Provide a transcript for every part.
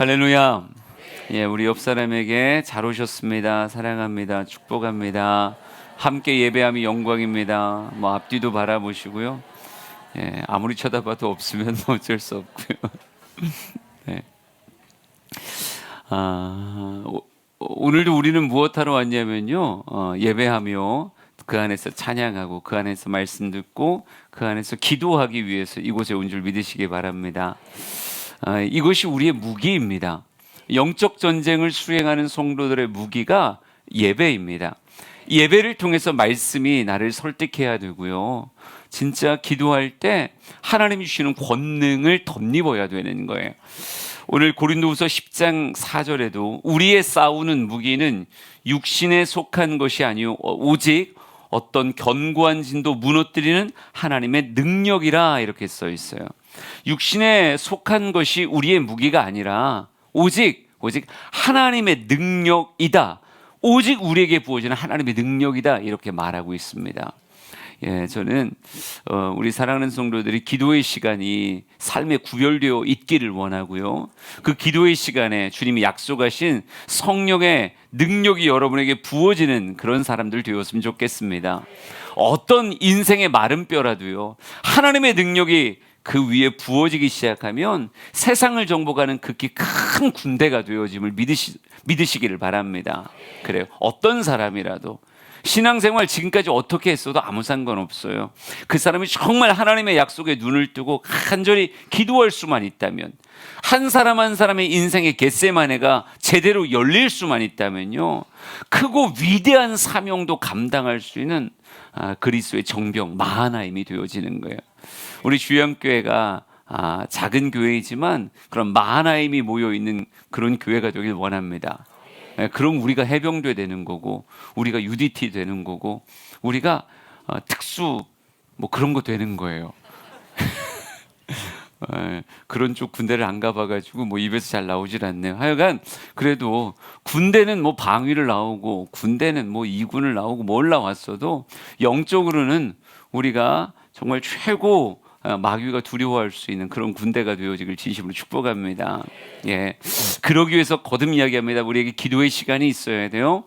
할렐루야. 예, 우리 옆 사람에게 잘 오셨습니다. 사랑합니다. 축복합니다. 함께 예배함이 영광입니다. 뭐 앞뒤도 바라보시고요. 예, 아무리 쳐다봐도 없으면 어쩔 수 없고요. 네. 오늘도 우리는 무엇하러 왔냐면요. 예배하며 그 안에서 찬양하고 그 안에서 말씀 듣고 그 안에서 기도하기 위해서 이곳에 온 줄 믿으시기 바랍니다. 이것이 우리의 무기입니다. 영적 전쟁을 수행하는 성도들의 무기가 예배입니다. 예배를 통해서 말씀이 나를 설득해야 되고요. 진짜 기도할 때 하나님이 주시는 권능을 덧입어야 되는 거예요. 오늘 고린도후서 10장 4절에도 우리의 싸우는 무기는 육신에 속한 것이 아니요 오직 어떤 견고한 진도 무너뜨리는 하나님의 능력이라 이렇게 써 있어요. 육신에 속한 것이 우리의 무기가 아니라 오직 하나님의 능력이다. 오직 우리에게 부어지는 하나님의 능력이다. 이렇게 말하고 있습니다. 예, 저는 우리 사랑하는 성도들이 기도의 시간이 삶에 구별되어 있기를 원하고요. 그 기도의 시간에 주님이 약속하신 성령의 능력이 여러분에게 부어지는 그런 사람들 되었으면 좋겠습니다. 어떤 인생의 마른 뼈라도요, 하나님의 능력이 그 위에 부어지기 시작하면 세상을 정복하는 극히 큰 군대가 되어짐을 믿으시기를 바랍니다. 그래요. 어떤 사람이라도 신앙생활 지금까지 어떻게 했어도 아무 상관없어요. 그 사람이 정말 하나님의 약속에 눈을 뜨고 간절히 기도할 수만 있다면, 한 사람 한 사람의 인생의 겟세마네가 제대로 열릴 수만 있다면요, 크고 위대한 사명도 감당할 수 있는 그리스도의 정병 마하나임이 되어지는 거예요. 우리 주양교회가 작은 교회이지만 그런 마하나임이 모여있는 그런 교회가 되길 원합니다. 그럼 우리가 해병대 되는 거고, 우리가 UDT 되는 거고, 우리가 특수 뭐 그런 거 되는 거예요. 그런 쪽 군대를 안 가봐가지고 뭐 입에서 잘 나오질 않네요. 하여간 그래도 군대는 뭐 방위를 나오고, 군대는 뭐 이군을 나오고 뭘 나왔어도 영적으로는 우리가 정말 최고 마귀가 두려워할 수 있는 그런 군대가 되어지길 진심으로 축복합니다. 예, 그러기 위해서 거듭 이야기합니다. 우리에게 기도의 시간이 있어야 돼요.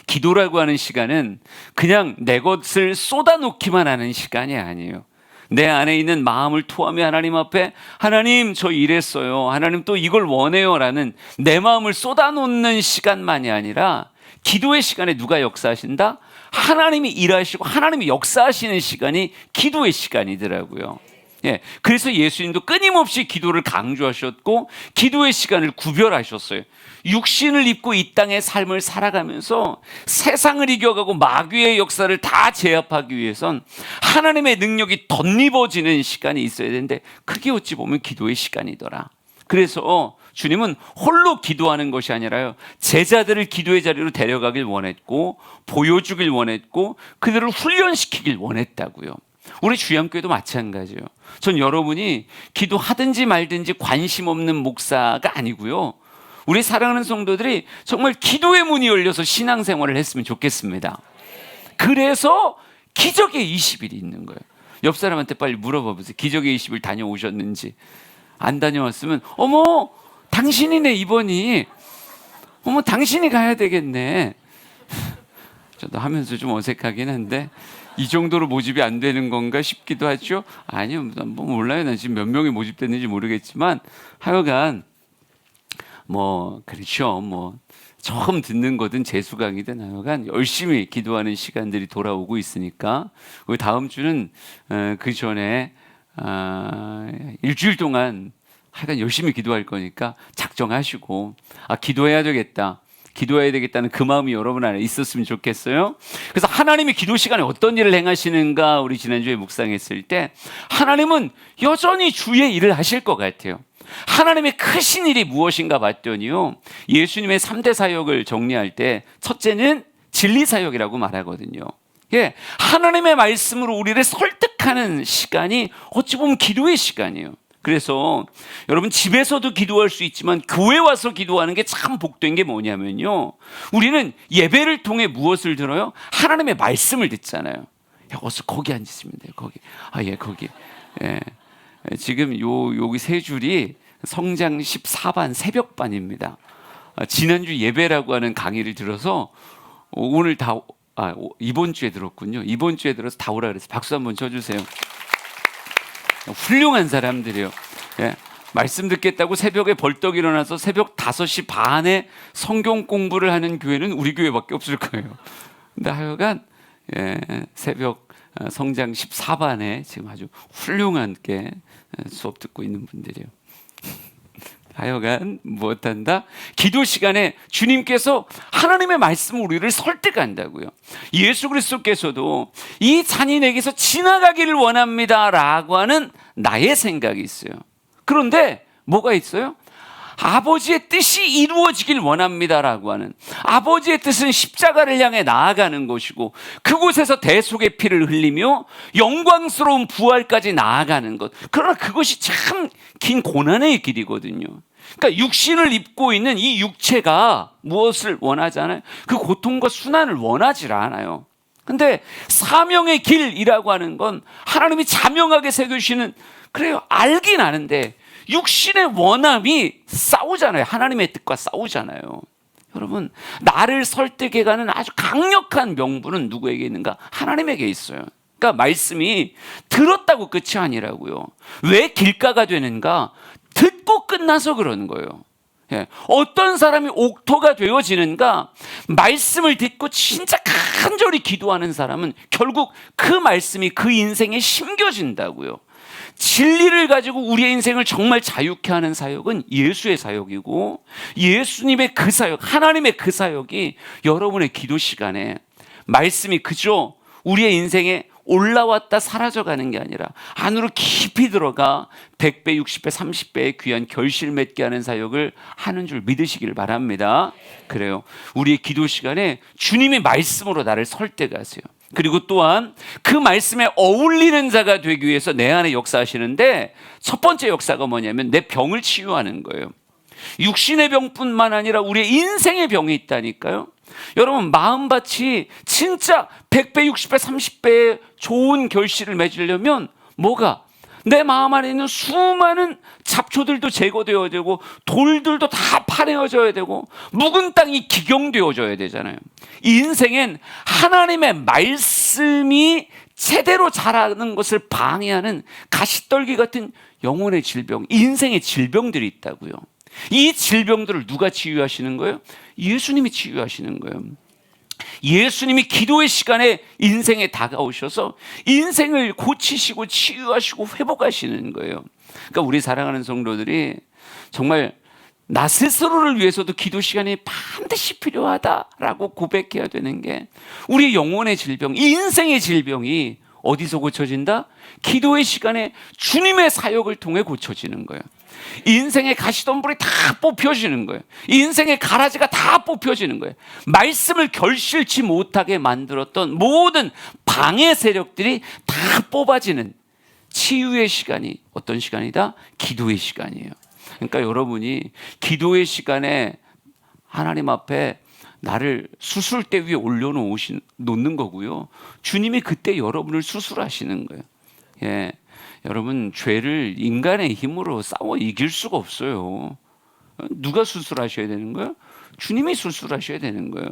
기도라고 하는 시간은 그냥 내 것을 쏟아놓기만 하는 시간이 아니에요. 내 안에 있는 마음을 토하며 하나님 앞에, 하나님 저 이랬어요, 하나님 또 이걸 원해요 라는 내 마음을 쏟아놓는 시간만이 아니라, 기도의 시간에 누가 역사하신다? 하나님이 일하시고 하나님이 역사하시는 시간이 기도의 시간이더라고요. 예, 그래서 예수님도 끊임없이 기도를 강조하셨고 기도의 시간을 구별하셨어요. 육신을 입고 이 땅의 삶을 살아가면서 세상을 이겨가고 마귀의 역사를 다 제압하기 위해선 하나님의 능력이 덧입어지는 시간이 있어야 되는데, 그게 어찌 보면 기도의 시간이더라. 그래서 주님은 홀로 기도하는 것이 아니라요, 제자들을 기도의 자리로 데려가길 원했고 보여주길 원했고 그들을 훈련시키길 원했다고요. 우리 주양교회도 마찬가지예요. 전 여러분이 기도하든지 말든지 관심 없는 목사가 아니고요, 우리 사랑하는 성도들이 정말 기도의 문이 열려서 신앙생활을 했으면 좋겠습니다. 그래서 기적의 20일이 있는 거예요. 옆 사람한테 빨리 물어봐 보세요. 기적의 20일 다녀오셨는지. 안 다녀왔으면 어머 당신이네 이번이, 어머 당신이 가야 되겠네. 저도 하면서 좀 어색하긴 한데 이 정도로 모집이 안 되는 건가 싶기도 하죠. 아니요, 뭐 몰라요. 난 지금 몇 명이 모집됐는지 모르겠지만 하여간 뭐 그렇죠. 뭐 처음 듣는 거든 재수강이든 하여간 열심히 기도하는 시간들이 돌아오고 있으니까, 우리 다음 주는 그 전에 일주일 동안 하여간 열심히 기도할 거니까 작정하시고, 기도해야 되겠다는 그 마음이 여러분 안에 있었으면 좋겠어요. 그래서 하나님이 기도 시간에 어떤 일을 행하시는가, 우리 지난주에 묵상했을 때 하나님은 여전히 주의 일을 하실 것 같아요. 하나님의 크신 일이 무엇인가 봤더니요, 예수님의 3대 사역을 정리할 때 첫째는 진리 사역이라고 말하거든요. 예, 하나님의 말씀으로 우리를 설득하는 시간이 어찌 보면 기도의 시간이에요. 그래서 여러분 집에서도 기도할 수 있지만 교회 와서 기도하는 게 참 복된 게 뭐냐면요, 우리는 예배를 통해 무엇을 들어요? 하나님의 말씀을 듣잖아요. 야, 어서 거기 앉으시면 돼요. 거기. 예, 거기. 예. 지금 여기 세 줄이 성장 14반 새벽반입니다. 지난주 예배라고 하는 강의를 들어서 오늘 이번 주에 들었군요. 이번 주에 들어서 다 오라 그랬어요. 박수 한번 쳐주세요. 훌륭한 사람들이에요. 예. 말씀 듣겠다고 새벽에 벌떡 일어나서 새벽 5시 반에 성경 공부를 하는 교회는 우리 교회밖에 없을 거예요. 근데 하여간 새벽 성장 14반에 지금 아주 훌륭하게 수업 듣고 있는 분들이에요. 하여간 무엇한다? 기도 시간에 주님께서 하나님의 말씀으로 우리를 설득한다고요. 예수 그리스도께서도 이 잔이 내게서 지나가기를 원합니다 라고 하는 나의 생각이 있어요. 그런데 뭐가 있어요? 아버지의 뜻이 이루어지길 원합니다라고 하는, 아버지의 뜻은 십자가를 향해 나아가는 것이고 그곳에서 대속의 피를 흘리며 영광스러운 부활까지 나아가는 것. 그러나 그것이 참 긴 고난의 길이거든요. 그러니까 육신을 입고 있는 이 육체가 무엇을 원하잖아요? 그 고통과 순환을 원하지 않아요. 근데 사명의 길이라고 하는 건 하나님이 자명하게 새겨주시는, 그래요, 알긴 아는데 육신의 원함이 싸우잖아요. 하나님의 뜻과 싸우잖아요. 여러분, 나를 설득해가는 아주 강력한 명분은 누구에게 있는가? 하나님에게 있어요. 그러니까 말씀이 들었다고 끝이 아니라고요. 왜 길가가 되는가? 듣고 끝나서 그러는 거예요. 예. 어떤 사람이 옥토가 되어지는가? 말씀을 듣고 진짜 간절히 기도하는 사람은 결국 그 말씀이 그 인생에 심겨진다고요. 진리를 가지고 우리의 인생을 정말 자유케 하는 사역은 예수의 사역이고, 예수님의 그 사역, 하나님의 그 사역이 여러분의 기도 시간에 말씀이 그저 우리의 인생에 올라왔다 사라져가는 게 아니라 안으로 깊이 들어가 100배, 60배, 30배의 귀한 결실 맺게 하는 사역을 하는 줄 믿으시길 바랍니다. 그래요. 우리의 기도 시간에 주님의 말씀으로 나를 설득하세요. 그리고 또한 그 말씀에 어울리는 자가 되기 위해서 내 안에 역사하시는데, 첫 번째 역사가 뭐냐면 내 병을 치유하는 거예요. 육신의 병뿐만 아니라 우리의 인생의 병이 있다니까요. 여러분, 마음밭이 진짜 100배, 60배, 30배의 좋은 결실을 맺으려면 뭐가? 내 마음 안에 있는 수많은 잡초들도 제거되어야 되고 돌들도 다 파내어져야 되고 묵은 땅이 기경되어져야 되잖아요. 이 인생엔 하나님의 말씀이 제대로 자라는 것을 방해하는 가시떨기 같은 영혼의 질병, 인생의 질병들이 있다고요. 이 질병들을 누가 치유하시는 거예요? 예수님이 치유하시는 거예요. 예수님이 기도의 시간에 인생에 다가오셔서 인생을 고치시고 치유하시고 회복하시는 거예요. 그러니까 우리 사랑하는 성도들이 정말 나 스스로를 위해서도 기도 시간이 반드시 필요하다라고 고백해야 되는 게, 우리 영혼의 질병, 인생의 질병이 어디서 고쳐진다? 기도의 시간에 주님의 사역을 통해 고쳐지는 거예요. 인생의 가시덤불이 다 뽑혀지는 거예요. 인생의 가라지가 다 뽑혀지는 거예요. 말씀을 결실치 못하게 만들었던 모든 방해 세력들이 다 뽑아지는 치유의 시간이 어떤 시간이다? 기도의 시간이에요. 그러니까 여러분이 기도의 시간에 하나님 앞에 나를 수술대 위에 올려놓는 거고요. 주님이 그때 여러분을 수술하시는 거예요. 예. 여러분, 죄를 인간의 힘으로 싸워 이길 수가 없어요. 누가 수술하셔야 되는 거예요? 주님이 수술하셔야 되는 거예요.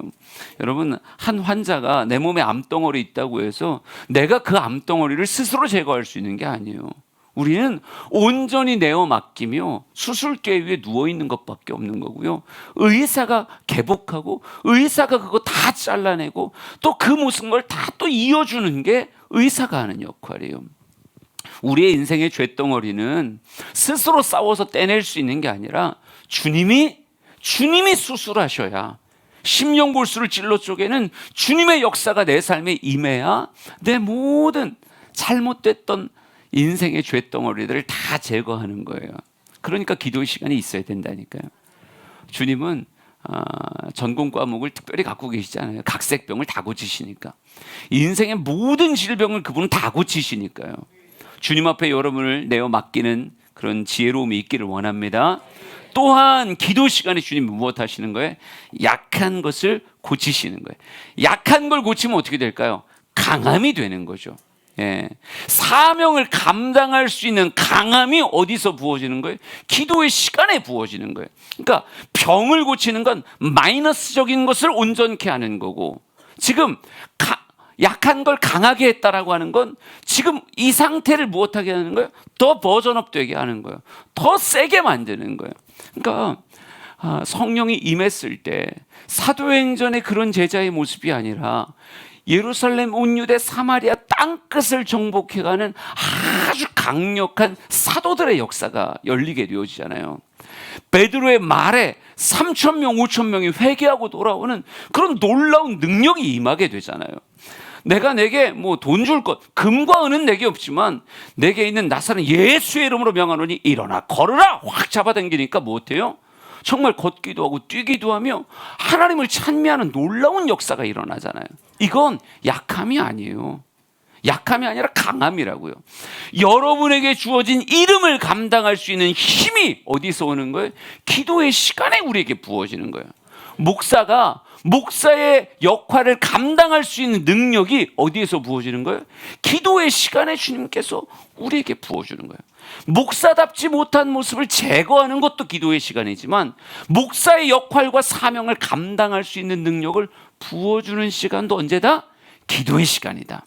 여러분, 한 환자가 내 몸에 암덩어리 있다고 해서 내가 그 암덩어리를 스스로 제거할 수 있는 게 아니에요. 우리는 온전히 내어 맡기며 수술대 위에 누워있는 것밖에 없는 거고요. 의사가 개복하고 의사가 그거 다 잘라내고 또 그 모든 걸 다 또 이어주는 게 의사가 하는 역할이에요. 우리의 인생의 죄덩어리는 스스로 싸워서 떼낼 수 있는 게 아니라 주님이 수술하셔야, 심령골수를 찔러 쪼개는 주님의 역사가 내 삶에 임해야 내 모든 잘못됐던 인생의 죄덩어리들을 다 제거하는 거예요. 그러니까 기도의 시간이 있어야 된다니까요. 주님은 전공 과목을 특별히 갖고 계시잖아요. 각색병을 다 고치시니까. 인생의 모든 질병을 그분은 다 고치시니까요. 주님 앞에 여러분을 내어 맡기는 그런 지혜로움이 있기를 원합니다. 또한 기도 시간에 주님이 무엇 하시는 거예요? 약한 것을 고치시는 거예요. 약한 걸 고치면 어떻게 될까요? 강함이 되는 거죠. 예. 사명을 감당할 수 있는 강함이 어디서 부어지는 거예요? 기도의 시간에 부어지는 거예요. 그러니까 병을 고치는 건 마이너스적인 것을 온전케 하는 거고, 지금 약한 걸 강하게 했다라고 하는 건 지금 이 상태를 무엇하게 하는 거예요? 더 버전업 되게 하는 거예요. 더 세게 만드는 거예요. 그러니까 성령이 임했을 때 사도행전의 그런 제자의 모습이 아니라 예루살렘, 온 유대, 사마리아 땅끝을 정복해가는 아주 강력한 사도들의 역사가 열리게 되어지잖아요. 베드로의 말에 3,000명, 5,000명이 회개하고 돌아오는 그런 놀라운 능력이 임하게 되잖아요. 내가 내게 뭐 돈 줄 것, 금과 은은 내게 없지만 내게 있는 나사는 예수의 이름으로 명하노니 일어나 걸으라 확 잡아당기니까 못해요? 정말 걷기도 하고 뛰기도 하며 하나님을 찬미하는 놀라운 역사가 일어나잖아요. 이건 약함이 아니에요. 약함이 아니라 강함이라고요. 여러분에게 주어진 이름을 감당할 수 있는 힘이 어디서 오는 거예요? 기도의 시간에 우리에게 부어지는 거예요. 목사가 목사의 역할을 감당할 수 있는 능력이 어디에서 부어지는 거예요? 기도의 시간에 주님께서 우리에게 부어주는 거예요. 목사답지 못한 모습을 제거하는 것도 기도의 시간이지만 목사의 역할과 사명을 감당할 수 있는 능력을 부어주는 시간도 언제다? 기도의 시간이다.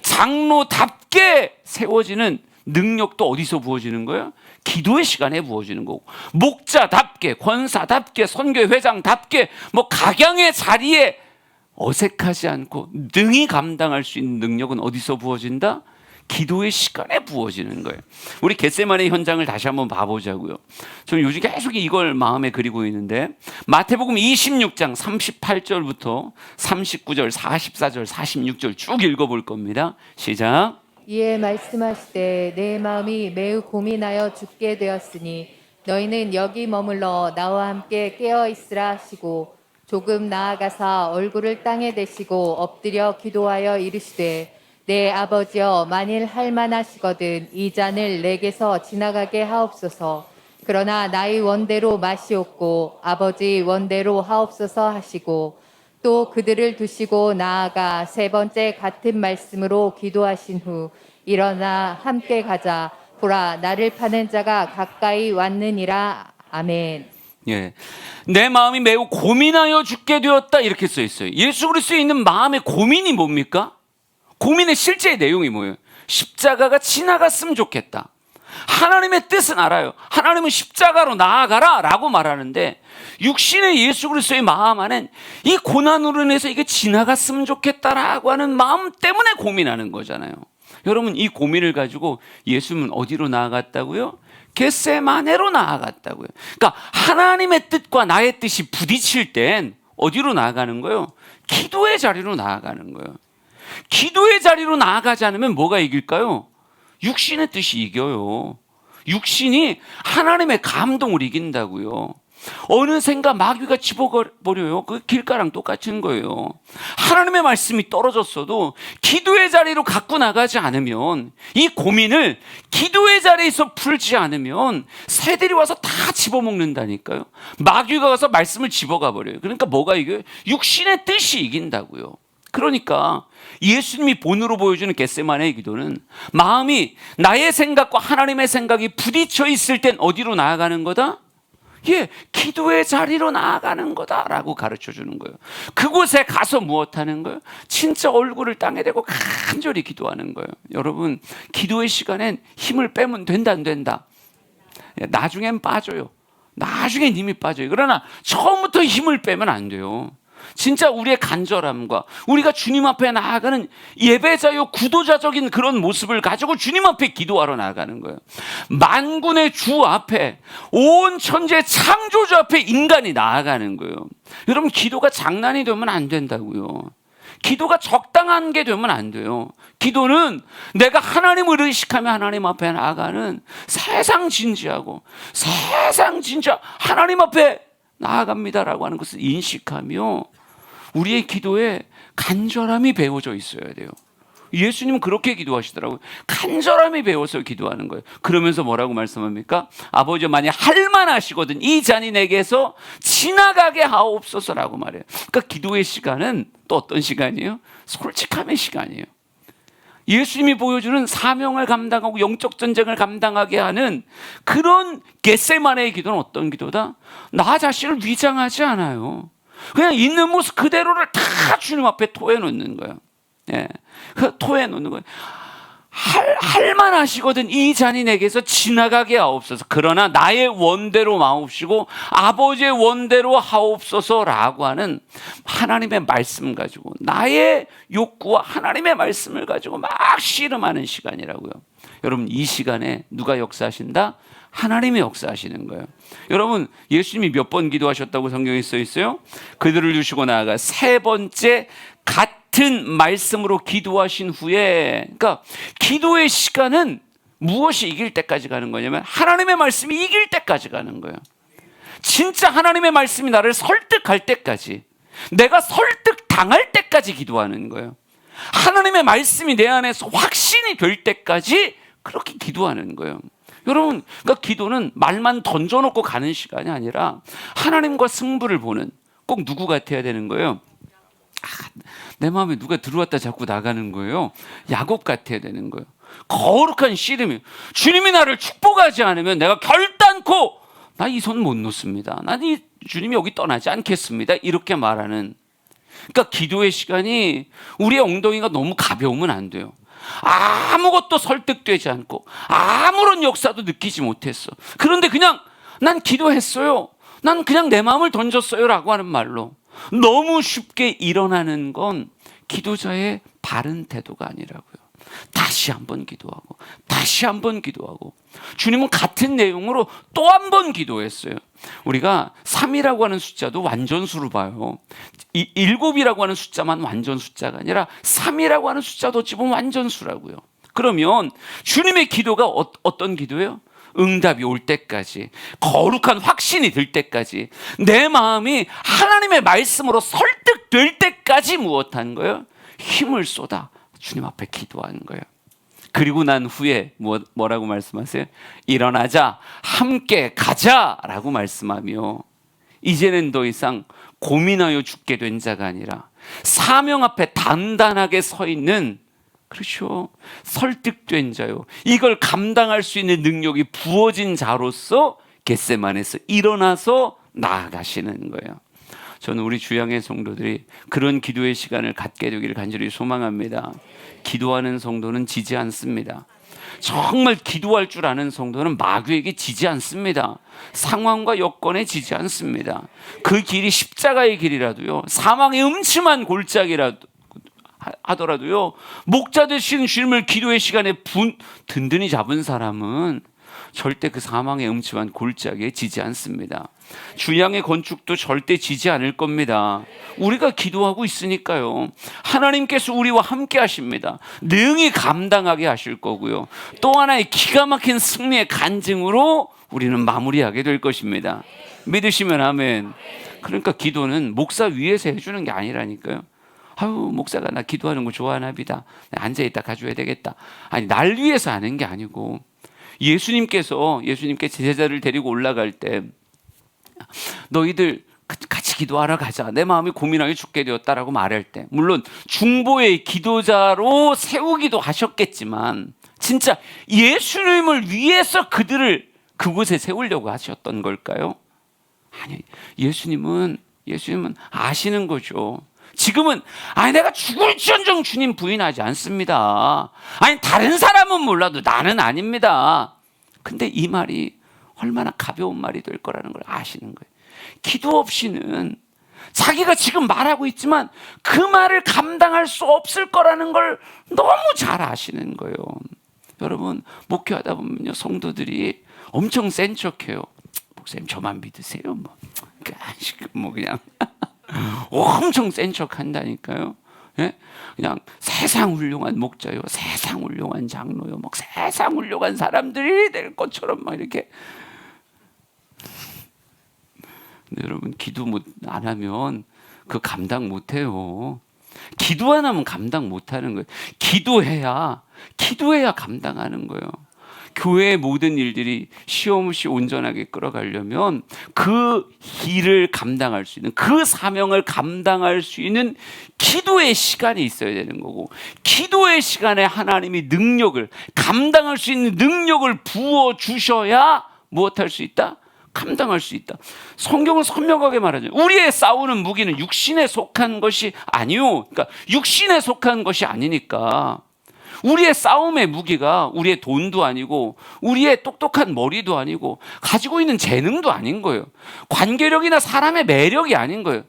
장로답게 세워지는 능력도 어디서 부어지는 거예요? 기도의 시간에 부어지는 거고, 목자답게, 권사답게, 선교회 회장답게 뭐 각양의 자리에 어색하지 않고 능히 감당할 수 있는 능력은 어디서 부어진다? 기도의 시간에 부어지는 거예요. 우리 겟세마네 현장을 다시 한번 봐보자고요. 저는 요즘 계속 이걸 마음에 그리고 있는데, 마태복음 26장 38절부터 39절, 44절, 46절 쭉 읽어볼 겁니다. 시작. 이에 말씀하시되 내 마음이 매우 고민하여 죽게 되었으니 너희는 여기 머물러 나와 함께 깨어 있으라 하시고, 조금 나아가사 얼굴을 땅에 대시고 엎드려 기도하여 이르시되 내 아버지여, 만일 할만하시거든 이 잔을 내게서 지나가게 하옵소서. 그러나 나의 원대로 마시옵고 아버지 원대로 하옵소서 하시고, 또 그들을 두시고 나아가 세 번째 같은 말씀으로 기도하신 후 일어나 함께 가자. 보라, 나를 파는 자가 가까이 왔느니라. 아멘. 예, 내 마음이 매우 고민하여 죽게 되었다 이렇게 써 있어요. 예수 그리스도에 있는 마음의 고민이 뭡니까? 고민의 실제의 내용이 뭐예요? 십자가가 지나갔으면 좋겠다. 하나님의 뜻은 알아요. 하나님은 십자가로 나아가라 라고 말하는데, 육신의 예수 그리스도의 마음 안엔 이 고난으로 인해서 이게 지나갔으면 좋겠다라고 하는 마음 때문에 고민하는 거잖아요. 여러분, 이 고민을 가지고 예수님은 어디로 나아갔다고요? 겟세마네로 나아갔다고요. 그러니까 하나님의 뜻과 나의 뜻이 부딪힐 땐 어디로 나아가는 거예요? 기도의 자리로 나아가는 거예요. 기도의 자리로 나아가지 않으면 뭐가 이길까요? 육신의 뜻이 이겨요. 육신이 하나님의 감동을 이긴다고요. 어느샌가 마귀가 집어버려요. 그 길가랑 똑같은 거예요. 하나님의 말씀이 떨어졌어도 기도의 자리로 갖고 나가지 않으면, 이 고민을 기도의 자리에서 풀지 않으면 새들이 와서 다 집어먹는다니까요. 마귀가 가서 말씀을 집어가 버려요. 그러니까 뭐가 이겨요? 육신의 뜻이 이긴다고요. 그러니까 예수님이 본으로 보여주는 겟세마네의 기도는 마음이 나의 생각과 하나님의 생각이 부딪혀 있을 땐 어디로 나아가는 거다? 예, 기도의 자리로 나아가는 거다라고 가르쳐 주는 거예요. 그곳에 가서 무엇하는 거예요? 진짜 얼굴을 땅에 대고 간절히 기도하는 거예요. 여러분, 기도의 시간엔 힘을 빼면 된다 안 된다? 나중엔 빠져요. 나중엔 힘이 빠져요. 그러나 처음부터 힘을 빼면 안 돼요. 진짜 우리의 간절함과 우리가 주님 앞에 나아가는 예배자요 구도자적인 그런 모습을 가지고 주님 앞에 기도하러 나아가는 거예요. 만군의 주 앞에, 온 천지의 창조주 앞에 인간이 나아가는 거예요. 여러분, 기도가 장난이 되면 안 된다고요. 기도가 적당한 게 되면 안 돼요. 기도는 내가 하나님을 의식하며 하나님 앞에 나아가는 세상 진지하고 세상 진짜 하나님 앞에 나아갑니다라고 하는 것을 인식하며 우리의 기도에 간절함이 배워져 있어야 돼요. 예수님은 그렇게 기도하시더라고요. 간절함이 배워서 기도하는 거예요. 그러면서 뭐라고 말씀합니까? 아버지, 만약 할만하시거든 이 잔이 내게서 지나가게 하옵소서라고 말해요. 그러니까 기도의 시간은 또 어떤 시간이에요? 솔직함의 시간이에요. 예수님이 보여주는 사명을 감당하고 영적 전쟁을 감당하게 하는 그런 겟세마네의 기도는 어떤 기도다? 나 자신을 위장하지 않아요. 그냥 있는 모습 그대로를 다 주님 앞에 토해 놓는 거예요. 예, 토해 놓는 거예요. 할만 하시거든. 이 잔이 내게서 지나가게 하옵소서. 그러나 나의 원대로 마옵시고 아버지의 원대로 하옵소서라고 하는 하나님의 말씀 가지고, 나의 욕구와 하나님의 말씀을 가지고 막 씨름하는 시간이라고요. 여러분, 이 시간에 누가 역사하신다? 하나님이 역사하시는 거예요. 여러분, 예수님이 몇 번 기도하셨다고 성경에 써 있어요? 그들을 주시고 나아가 세 번째 같은 말씀으로 기도하신 후에, 그러니까 기도의 시간은 무엇이 이길 때까지 가는 거냐면 하나님의 말씀이 이길 때까지 가는 거예요. 진짜 하나님의 말씀이 나를 설득할 때까지, 내가 설득당할 때까지 기도하는 거예요. 하나님의 말씀이 내 안에서 확신이 될 때까지 그렇게 기도하는 거예요. 여러분, 그러니까 기도는 말만 던져놓고 가는 시간이 아니라 하나님과 승부를 보는, 꼭 누구 같아야 되는 거예요? 내 마음에 누가 들어왔다 자꾸 나가는 거예요. 야곱 같아야 되는 거예요. 거룩한 씨름이에요. 주님이 나를 축복하지 않으면 내가 결단코 나 이 손 못 놓습니다. 난 이 주님이 여기 떠나지 않겠습니다. 이렇게 말하는. 그러니까 기도의 시간이 우리의 엉덩이가 너무 가벼우면 안 돼요. 아무것도 설득되지 않고 아무런 역사도 느끼지 못했어. 그런데 그냥 난 기도했어요, 난 그냥 내 마음을 던졌어요 라고 하는 말로 너무 쉽게 일어나는 건 기도자의 바른 태도가 아니라고요. 다시 한번 기도하고 다시 한번 기도하고, 주님은 같은 내용으로 또 한 번 기도했어요. 우리가 3이라고 하는 숫자도 완전수로 봐요. 7이라고 하는 숫자만 완전 숫자가 아니라 3이라고 하는 숫자도 집으면 완전수라고요. 그러면 주님의 기도가 어떤 기도예요? 응답이 올 때까지, 거룩한 확신이 들 때까지, 내 마음이 하나님의 말씀으로 설득될 때까지 무엇하는 거예요? 힘을 쏟아 주님 앞에 기도하는 거예요. 그리고 난 후에 뭐라고 말씀하세요? 일어나자, 함께 가자라고 말씀하며, 이제는 더 이상 고민하여 죽게 된 자가 아니라 사명 앞에 단단하게 서 있는, 그렇죠, 설득된 자요, 이걸 감당할 수 있는 능력이 부어진 자로서 겟세마네에서 일어나서 나아가시는 거예요. 저는 우리 주양의 성도들이 그런 기도의 시간을 갖게 되기를 간절히 소망합니다. 기도하는 성도는 지지 않습니다. 정말 기도할 줄 아는 성도는 마귀에게 지지 않습니다. 상황과 여건에 지지 않습니다. 그 길이 십자가의 길이라도요, 사망의 음침한 골짜기라도 하더라도요, 목자 되신 주님을 기도의 시간에 든든히 잡은 사람은 절대 그 사망의 음침한 골짜기에 지지 않습니다. 주양의 건축도 절대 지지 않을 겁니다. 우리가 기도하고 있으니까요. 하나님께서 우리와 함께 하십니다. 능히 감당하게 하실 거고요. 또 하나의 기가 막힌 승리의 간증으로 우리는 마무리하게 될 것입니다. 믿으시면 아멘. 그러니까 기도는 목사 위에서 해주는 게 아니라니까요. 아유, 목사가 나 기도하는 거 좋아하나 보다, 앉아있다 가줘야 되겠다. 아니, 날 위해서 하는 게 아니고, 예수님께 제자를 데리고 올라갈 때 너희들 같이 기도하러 가자, 내 마음이 고민하게 죽게 되었다라고 말할 때, 물론 중보의 기도자로 세우기도 하셨겠지만 진짜 예수님을 위해서 그들을 그곳에 세우려고 하셨던 걸까요? 아니, 예수님은 아시는 거죠. 지금은 내가 죽을지언정 주님 부인하지 않습니다. 다른 사람은 몰라도 나는 아닙니다. 근데 이 말이 얼마나 가벼운 말이 될 거라는 걸 아시는 거예요. 기도 없이는 자기가 지금 말하고 있지만 그 말을 감당할 수 없을 거라는 걸 너무 잘 아시는 거예요. 여러분, 목회하다 보면요, 성도들이 엄청 센 척해요. 목사님 저만 믿으세요. 그냥 엄청 센 척 한다니까요. 예? 그냥 세상 훌륭한 목자요, 세상 훌륭한 장로요, 막 세상 훌륭한 사람들이 될 것처럼 막 이렇게. 근데 여러분, 기도 안 하면 그 감당 못 해요. 기도 안 하면 감당 못 하는 거예요. 기도해야 감당하는 거예요. 교회의 모든 일들이 시험 없이 온전하게 끌어가려면 그 일을 감당할 수 있는, 그 사명을 감당할 수 있는 기도의 시간이 있어야 되는 거고, 기도의 시간에 하나님이 능력을, 감당할 수 있는 능력을 부어주셔야 무엇할 수 있다? 감당할 수 있다. 성경은 선명하게 말하죠. 우리의 싸우는 무기는 육신에 속한 것이 아니요. 그러니까 육신에 속한 것이 아니니까 우리의 싸움의 무기가 우리의 돈도 아니고 우리의 똑똑한 머리도 아니고 가지고 있는 재능도 아닌 거예요. 관계력이나 사람의 매력이 아닌 거예요.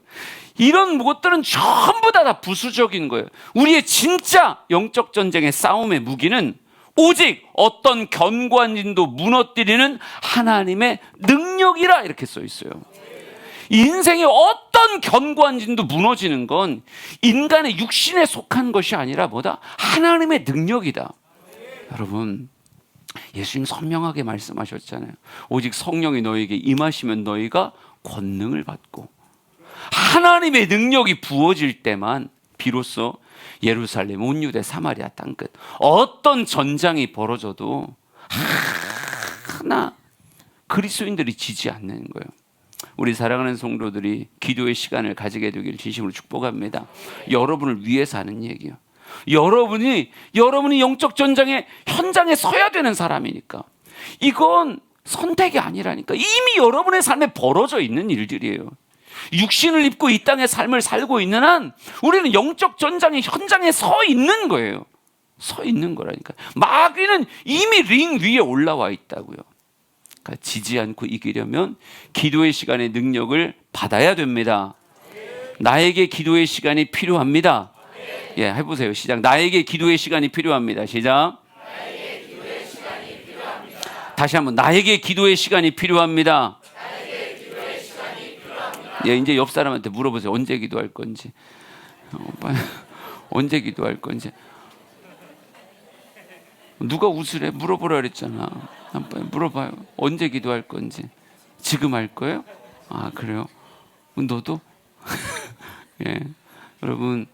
이런 것들은 전부 다 부수적인 거예요. 우리의 진짜 영적 전쟁의 싸움의 무기는 오직 어떤 견고한 진도 무너뜨리는 하나님의 능력이라 이렇게 써 있어요. 인생의 어떤 견고한 진도 무너지는 건 인간의 육신에 속한 것이 아니라 뭐다? 하나님의 능력이다. 여러분, 예수님 선명하게 말씀하셨잖아요. 오직 성령이 너에게 임하시면 너희가 권능을 받고, 하나님의 능력이 부어질 때만 비로소 예루살렘, 온 유대, 사마리아 땅끝 어떤 전장이 벌어져도 하나 그리스도인들이 지지 않는 거예요. 우리 사랑하는 성도들이 기도의 시간을 가지게 되기를 진심으로 축복합니다. 여러분을 위해서 하는 얘기예요. 여러분이 영적 전장의 현장에 서야 되는 사람이니까. 이건 선택이 아니라니까. 이미 여러분의 삶에 벌어져 있는 일들이에요. 육신을 입고 이 땅의 삶을 살고 있는 한 우리는 영적 전장의 현장에 서 있는 거예요. 서 있는 거라니까. 마귀는 이미 링 위에 올라와 있다고요. 그러니까 지지 않고 이기려면 기도의 시간의 능력을 받아야 됩니다. 나에게 기도의 시간이 필요합니다. 예, 해보세요. 시작. 나에게 기도의 시간이 필요합니다. 시작. 다시 한번. 나에게 기도의 시간이 필요합니다. 예, 이제 옆 사람한테 물어보세요. 언제 기도할 건지. 언제 기도할 건지. 누가 웃으래? 물어보라 그랬잖아. 한번 물어봐요. 언제 기도할 건지. 지금 할 거예요? 아, 그래요? 너도? 예, 여러분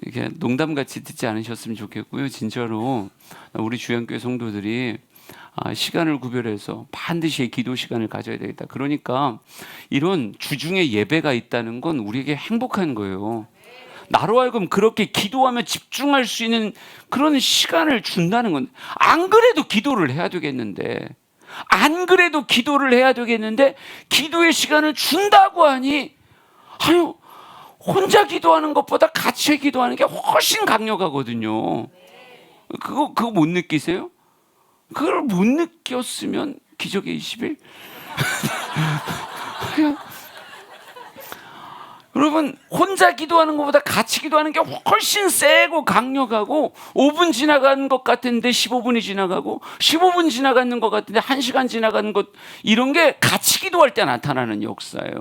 이렇게 농담같이 듣지 않으셨으면 좋겠고요. 진짜로 우리 주양교회 성도들이 시간을 구별해서 반드시 기도 시간을 가져야 되겠다. 그러니까 이런 주중에 예배가 있다는 건 우리에게 행복한 거예요. 나로 하여금 그렇게 기도하며 집중할 수 있는 그런 시간을 준다는 건, 안 그래도 기도를 해야 되겠는데, 기도의 시간을 준다고 하니, 아유, 혼자 기도하는 것보다 같이 기도하는 게 훨씬 강력하거든요. 그거 못 느끼세요? 그걸 못 느꼈으면 기적의 20일? 여러분, 혼자 기도하는 것보다 같이 기도하는 게 훨씬 세고 강력하고, 5분 지나가는 것 같은데 15분이 지나가고, 15분 지나가는 것 같은데 1시간 지나가는 것, 이런 게 같이 기도할 때 나타나는 역사예요.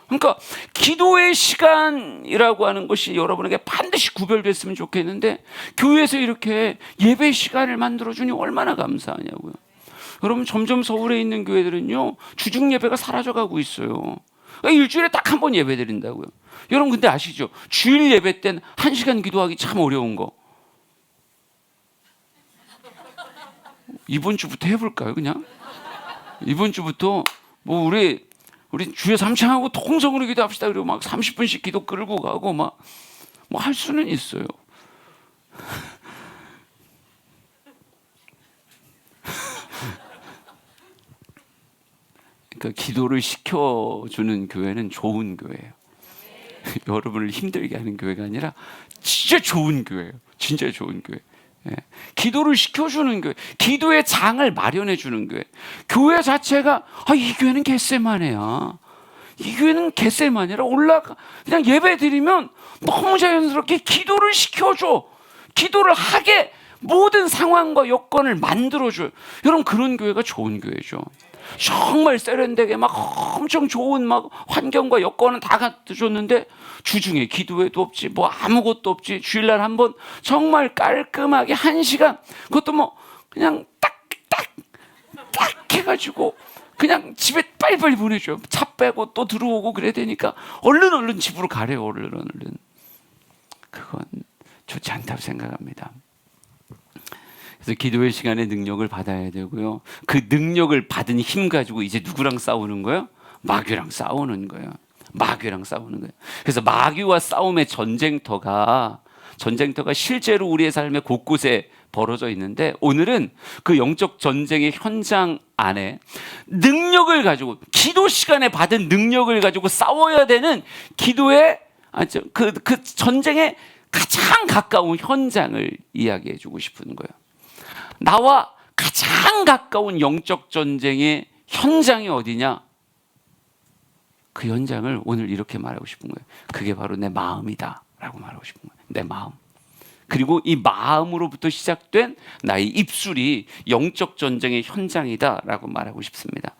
그러니까 기도의 시간이라고 하는 것이 여러분에게 반드시 구별됐으면 좋겠는데, 교회에서 이렇게 예배 시간을 만들어주니 얼마나 감사하냐고요. 여러분, 점점 서울에 있는 교회들은요, 주중 예배가 사라져가고 있어요. 그러니까 일주일에 딱 한 번 예배 드린다고요. 여러분, 근데 아시죠? 주일 예배 때는 1시간 기도하기 참 어려운 거. 이번 주부터 해볼까요, 그냥? 이번 주부터 뭐 우리 주여 삼창하고 통성으로 기도합시다. 그리고 막 30분씩 기도 끌고 가고 막 뭐 할 수는 있어요. 그러니까 기도를 시켜주는 교회는 좋은 교회예요. 여러분을 힘들게 하는 교회가 아니라 진짜 좋은 교회예요. 진짜 좋은 교회. 예. 기도를 시켜주는 교회, 기도의 장을 마련해주는 교회. 교회 자체가 이 교회는 겟세마네야. 이 교회는 겟세마네라. 그냥 예배 드리면 너무 자연스럽게 기도를 시켜줘. 기도를 하게 모든 상황과 여건을 만들어줘요. 여러분, 그런 교회가 좋은 교회죠. 정말 세련되게 막 엄청 좋은 막 환경과 여건은 다 갖춰줬는데 주중에 기도회도 없지, 뭐 아무것도 없지. 주일날 한번 정말 깔끔하게 1시간, 그것도 뭐 그냥 딱 해가지고 그냥 집에 빨리빨리 보내줘요. 차 빼고 또 들어오고 그래야 되니까 얼른 집으로 가래요. 얼른. 그건 좋지 않다고 생각합니다. 그래서 기도의 시간에 능력을 받아야 되고요. 그 능력을 받은 힘 가지고 이제 누구랑 싸우는 거예요? 마귀랑 싸우는 거예요. 마귀랑 싸우는 거예요. 그래서 마귀와 싸움의 전쟁터가 실제로 우리의 삶의 곳곳에 벌어져 있는데, 오늘은 그 영적 전쟁의 현장 안에 능력을 가지고, 기도 시간에 받은 능력을 가지고 싸워야 되는 기도의 그 전쟁의 가장 가까운 현장을 이야기해 주고 싶은 거예요. 나와 가장 가까운 영적 전쟁의 현장이 어디냐? 그 현장을 오늘 이렇게 말하고 싶은 거예요. 그게 바로 내 마음이다 라고 말하고 싶은 거예요. 내 마음. 그리고 이 마음으로부터 시작된 나의 입술이 영적 전쟁의 현장이다 라고 말하고 싶습니다.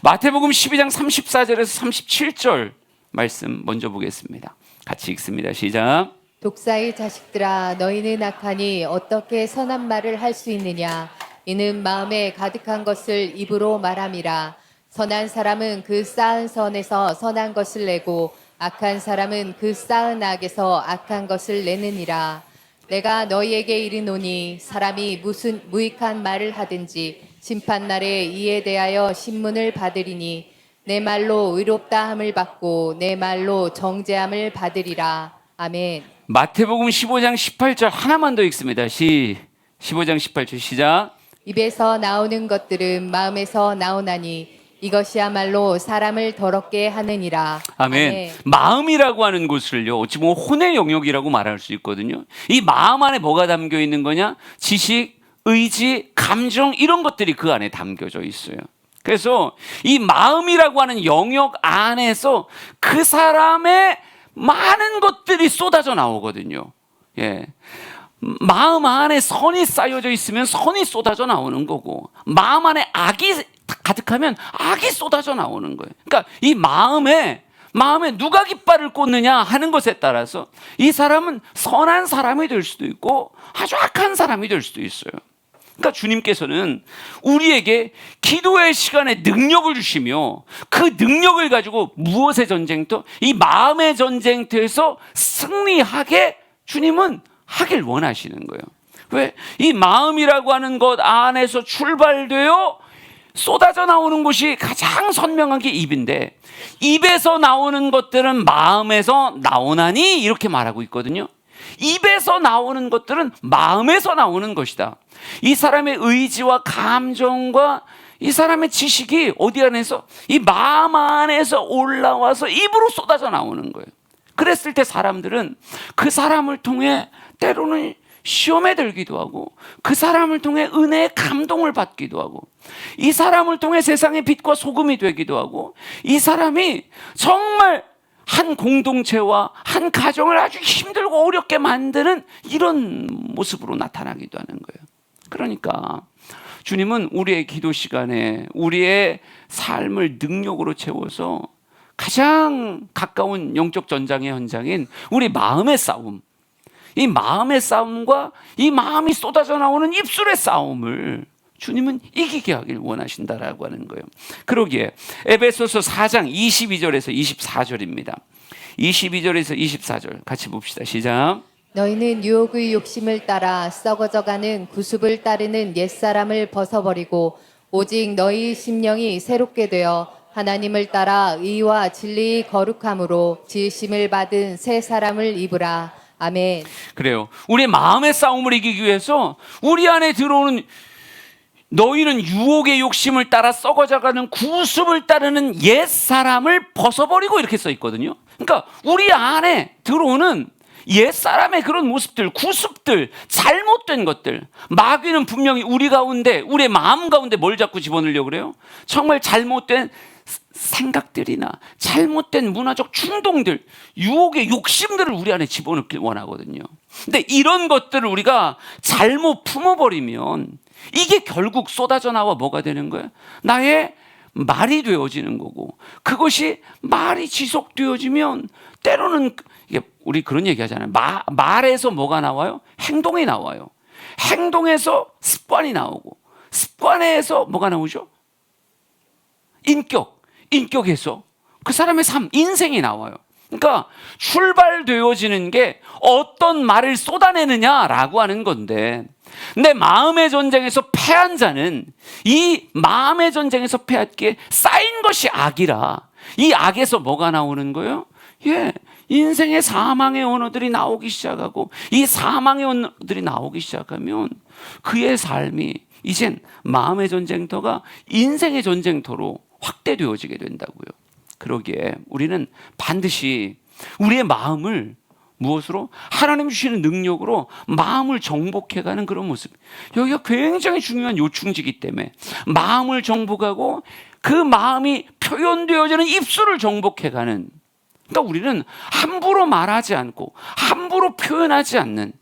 마태복음 12장 34절에서 37절 말씀 먼저 보겠습니다. 같이 읽습니다. 시작. 독사의 자식들아, 너희는 악하니 어떻게 선한 말을 할 수 있느냐? 이는 마음에 가득한 것을 입으로 말함이라. 선한 사람은 그 쌓은 선에서 선한 것을 내고, 악한 사람은 그 쌓은 악에서 악한 것을 내느니라. 내가 너희에게 이르노니 사람이 무슨 무익한 말을 하든지 심판날에 이에 대하여 신문을 받으리니, 내 말로 의롭다 함을 받고 내 말로 정죄함을 받으리라. 아멘. 마태복음 15장 18절 하나만 더 읽습니다. 15장 18절 시작. 입에서 나오는 것들은 마음에서 나오나니 이것이야말로 사람을 더럽게 하느니라. 아멘. 마음이라고 하는 곳을요, 어찌 보면 혼의 영역이라고 말할 수 있거든요. 이 마음 안에 뭐가 담겨 있는 거냐? 지식, 의지, 감정, 이런 것들이 그 안에 담겨져 있어요. 그래서 이 마음이라고 하는 영역 안에서 그 사람의 많은 것들이 쏟아져 나오거든요. 예. 마음 안에 선이 쌓여져 있으면 선이 쏟아져 나오는 거고, 마음 안에 악이 가득하면 악이 쏟아져 나오는 거예요. 그러니까 이 마음에 누가 깃발을 꽂느냐 하는 것에 따라서 이 사람은 선한 사람이 될 수도 있고 아주 악한 사람이 될 수도 있어요. 그러니까 주님께서는 우리에게 기도의 시간에 능력을 주시며, 그 능력을 가지고 무엇의 전쟁터? 이 마음의 전쟁터에서 승리하게 주님은 하길 원하시는 거예요. 왜? 이 마음이라고 하는 것 안에서 출발되어 쏟아져 나오는 곳이 가장 선명한 게 입인데, 입에서 나오는 것들은 마음에서 나오나니 이렇게 말하고 있거든요. 입에서 나오는 것들은 마음에서 나오는 것이다. 이 사람의 의지와 감정과 이 사람의 지식이 어디 안에서? 이 마음 안에서 올라와서 입으로 쏟아져 나오는 거예요. 그랬을 때 사람들은 그 사람을 통해 때로는 시험에 들기도 하고, 그 사람을 통해 은혜의 감동을 받기도 하고, 이 사람을 통해 세상의 빛과 소금이 되기도 하고, 이 사람이 정말 한 공동체와 한 가정을 아주 힘들고 어렵게 만드는 이런 모습으로 나타나기도 하는 거예요. 그러니까 주님은 우리의 기도 시간에 우리의 삶을 능력으로 채워서 가장 가까운 영적 전장의 현장인 우리 마음의 싸움, 이 마음의 싸움과 이 마음이 쏟아져 나오는 입술의 싸움을 주님은 이기게 하길 원하신다라고 하는 거예요. 그러기에 에베소서 4장 22절에서 24절입니다. 22절에서 24절 같이 봅시다. 시작. 너희는 유혹의 욕심을 따라 썩어져가는 구습을 따르는 옛사람을 벗어버리고 오직 너희 심령이 새롭게 되어 하나님을 따라 의와 진리의 거룩함으로 지으심을 받은 새 사람을 입으라. 아멘. 그래요. 우리 마음의 싸움을 이기기 위해서 우리 안에 들어오는, 너희는 유혹의 욕심을 따라 썩어져가는 구습을 따르는 옛사람을 벗어버리고 이렇게 써 있거든요. 그러니까 우리 안에 들어오는 옛사람의 그런 모습들, 구습들, 잘못된 것들, 마귀는 분명히 우리 가운데, 우리의 마음 가운데 뭘 자꾸 집어넣으려고 그래요? 정말 잘못된 생각들이나 잘못된 문화적 충동들, 유혹의 욕심들을 우리 안에 집어넣길 원하거든요. 근데 이런 것들을 우리가 잘못 품어버리면 이게 결국 쏟아져 나와 뭐가 되는 거예요? 나의 말이 되어지는 거고, 그것이 말이 지속되어지면 때로는 이게 우리 그런 얘기 하잖아요. 말에서 뭐가 나와요? 행동이 나와요. 행동에서 습관이 나오고, 습관에서 뭐가 나오죠? 인격에서 그 사람의 삶, 인생이 나와요. 그러니까 출발되어지는 게 어떤 말을 쏟아내느냐라고 하는 건데, 내 마음의 전쟁에서 패한 자는 이 마음의 전쟁에서 패했기에 쌓인 것이 악이라. 이 악에서 뭐가 나오는 거예요? 인생의 사망의 언어들이 나오기 시작하고, 이 사망의 언어들이 나오기 시작하면 그의 삶이 이젠 마음의 전쟁터가 인생의 전쟁터로 확대되어지게 된다고요. 그러기에 우리는 반드시 우리의 마음을 무엇으로? 하나님 주시는 능력으로 마음을 정복해가는 그런 모습. 여기가 굉장히 중요한 요충지이기 때문에 마음을 정복하고 그 마음이 표현되어지는 입술을 정복해가는, 그러니까 우리는 함부로 말하지 않고 함부로 표현하지 않는,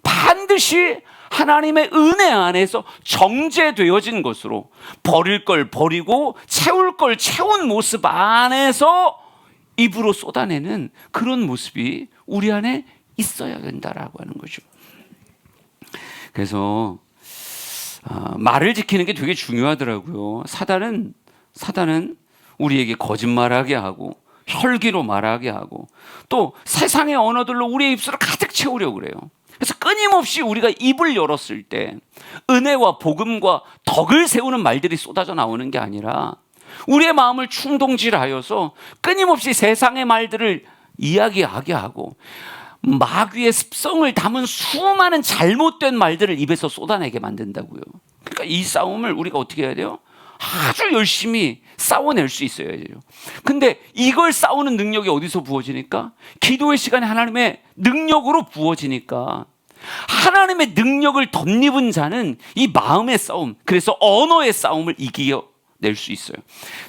반드시 하나님의 은혜 안에서 정제되어진 것으로 버릴 걸 버리고 채울 걸 채운 모습 안에서 입으로 쏟아내는 그런 모습이 우리 안에 있어야 된다라고 하는 거죠. 그래서 말을 지키는 게 되게 중요하더라고요. 사단은 우리에게 거짓말하게 하고 혈기로 말하게 하고 또 세상의 언어들로 우리의 입술을 가득 채우려고 그래요. 그래서 끊임없이 우리가 입을 열었을 때 은혜와 복음과 덕을 세우는 말들이 쏟아져 나오는 게 아니라 우리의 마음을 충동질하여서 끊임없이 세상의 말들을 이야기하게 하고 마귀의 습성을 담은 수많은 잘못된 말들을 입에서 쏟아내게 만든다고요. 그러니까 이 싸움을 우리가 어떻게 해야 돼요? 아주 열심히 싸워낼 수 있어야 돼요. 근데 이걸 싸우는 능력이 어디서 부어지니까? 기도의 시간에 하나님의 능력으로 부어지니까, 하나님의 능력을 덧입은 자는 이 마음의 싸움, 그래서 언어의 싸움을 이겨낼 수 있어요.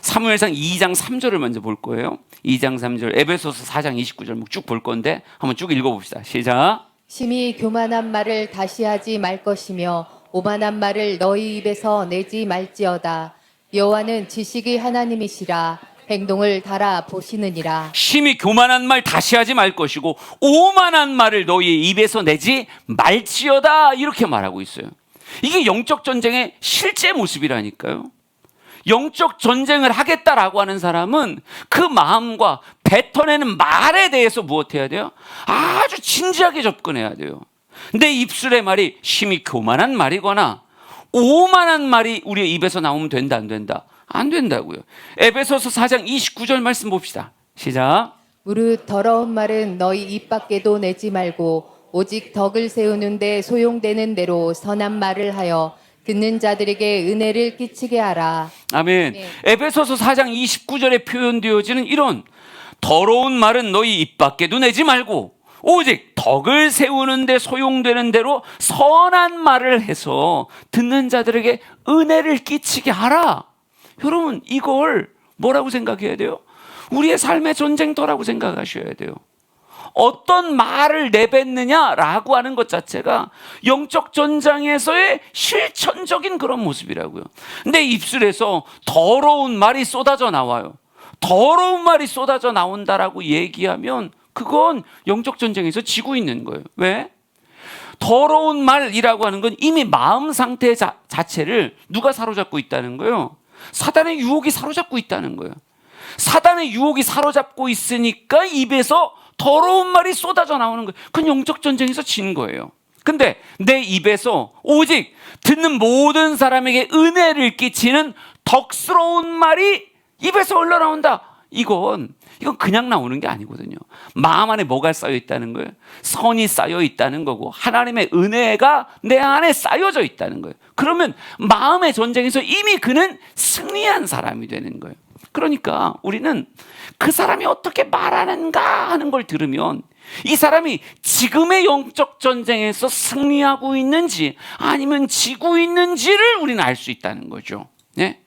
사무엘상 2장 3절을 먼저 볼 거예요. 2장 3절, 에베소서 4장 29절 쭉 볼 건데 한번 쭉 읽어봅시다. 시작. 심히 교만한 말을 다시 하지 말 것이며 오만한 말을 너희 입에서 내지 말지어다. 여호와는 지식의 하나님이시라. 행동을 달아 보시느니라. 심히 교만한 말 다시 하지 말 것이고 오만한 말을 너희의 입에서 내지 말지어다, 이렇게 말하고 있어요. 이게 영적 전쟁의 실제 모습이라니까요. 영적 전쟁을 하겠다라고 하는 사람은 그 마음과 뱉어내는 말에 대해서 무엇해야 돼요? 아주 진지하게 접근해야 돼요. 내 입술의 말이 심히 교만한 말이거나 오만한 말이 우리의 입에서 나오면 된다, 안 된다? 안 된다고요. 에베소서 4장 29절 말씀 봅시다. 시작. 무릇 더러운 말은 너희 입 밖에도 내지 말고 오직 덕을 세우는 데 소용되는 대로 선한 말을 하여 듣는 자들에게 은혜를 끼치게 하라. 아멘. 네. 에베소서 4장 29절에 표현되어지는 이런 더러운 말은 너희 입 밖에도 내지 말고 오직 덕을 세우는 데 소용되는 대로 선한 말을 해서 듣는 자들에게 은혜를 끼치게 하라. 여러분, 이걸 뭐라고 생각해야 돼요? 우리의 삶의 전쟁터라고 생각하셔야 돼요. 어떤 말을 내뱉느냐라고 하는 것 자체가 영적 전장에서의 실천적인 그런 모습이라고요. 내 입술에서 더러운 말이 쏟아져 나와요. 더러운 말이 쏟아져 나온다라고 얘기하면 그건 영적 전쟁에서 지고 있는 거예요. 왜? 더러운 말이라고 하는 건 이미 마음 상태 자체를 누가 사로잡고 있다는 거예요? 사단의 유혹이 사로잡고 있다는 거예요. 사단의 유혹이 사로잡고 있으니까 입에서 더러운 말이 쏟아져 나오는 거예요. 그건 영적 전쟁에서 진 거예요. 근데 내 입에서 오직 듣는 모든 사람에게 은혜를 끼치는 덕스러운 말이 입에서 흘러나온다. 이건 그냥 나오는 게 아니거든요. 마음 안에 뭐가 쌓여 있다는 거예요? 선이 쌓여 있다는 거고 하나님의 은혜가 내 안에 쌓여져 있다는 거예요. 그러면 마음의 전쟁에서 이미 그는 승리한 사람이 되는 거예요. 그러니까 우리는 그 사람이 어떻게 말하는가 하는 걸 들으면 이 사람이 지금의 영적 전쟁에서 승리하고 있는지 아니면 지고 있는지를 우리는 알 수 있다는 거죠. 네?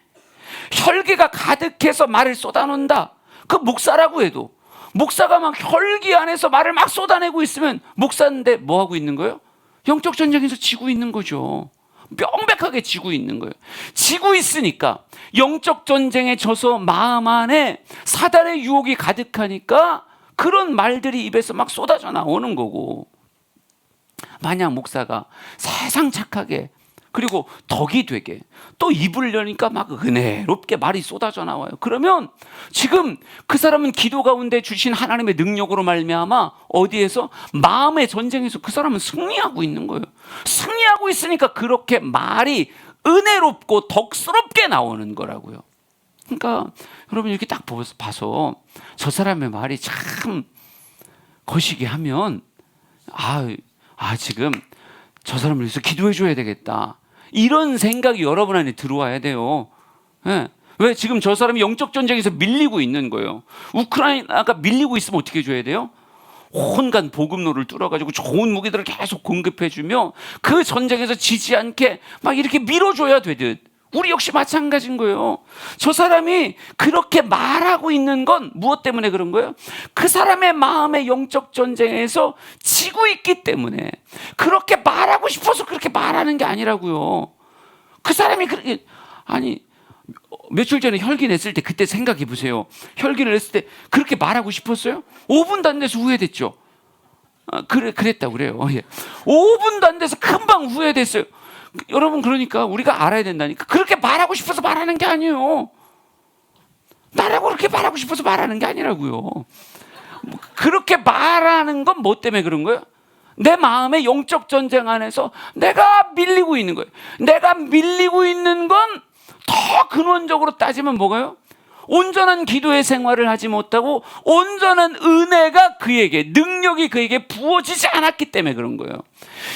혈기가 가득해서 말을 쏟아놓는다. 그 목사라고 해도 목사가 막 혈기 안에서 말을 막 쏟아내고 있으면 목사인데 뭐 하고 있는 거예요? 영적 전쟁에서 지고 있는 거죠. 명백하게 지고 있는 거예요. 지고 있으니까 영적 전쟁에 져서 마음 안에 사단의 유혹이 가득하니까 그런 말들이 입에서 막 쏟아져 나오는 거고, 만약 목사가 세상 착하게 그리고 덕이 되게, 또 입을 여니까 막 은혜롭게 말이 쏟아져 나와요. 그러면 지금 그 사람은 기도 가운데 주신 하나님의 능력으로 말미암아 어디에서? 마음의 전쟁에서 그 사람은 승리하고 있는 거예요. 승리하고 있으니까 그렇게 말이 은혜롭고 덕스럽게 나오는 거라고요. 그러니까 여러분 이렇게 딱 봐서 저 사람의 말이 참 거시기 하면 지금 저 사람을 위해서 기도해 줘야 되겠다, 이런 생각이 여러분 안에 들어와야 돼요. 예. 왜? 지금 저 사람이 영적 전쟁에서 밀리고 있는 거예요. 우크라이나가 밀리고 있으면 어떻게 해줘야 돼요? 온갖 보급로를 뚫어가지고 좋은 무기들을 계속 공급해주며 그 전쟁에서 지지 않게 막 이렇게 밀어줘야 되듯, 우리 역시 마찬가지인 거예요. 저 사람이 그렇게 말하고 있는 건 무엇 때문에 그런 거예요? 그 사람의 마음의 영적 전쟁에서 지고 있기 때문에 그렇게 말하고 싶어서 그렇게 말하는 게 아니라고요. 그 사람이 그렇게, 며칠 전에 혈기 냈을 때 그때 생각해 보세요. 혈기를 냈을 때 그렇게 말하고 싶었어요? 5분도 안 돼서 후회됐죠. 그랬다고 그래요. 5분도 안 돼서 금방 후회됐어요. 여러분, 그러니까 우리가 알아야 된다니까. 그렇게 말하고 싶어서 말하는 게 아니에요. 나라고 그렇게 말하고 싶어서 말하는 게 아니라고요. 그렇게 말하는 건 뭐 때문에 그런 거예요? 내 마음의 영적 전쟁 안에서 내가 밀리고 있는 거예요. 내가 밀리고 있는 건 더 근원적으로 따지면 뭐가요? 온전한 기도의 생활을 하지 못하고 온전한 은혜가 그에게, 능력이 그에게 부어지지 않았기 때문에 그런 거예요.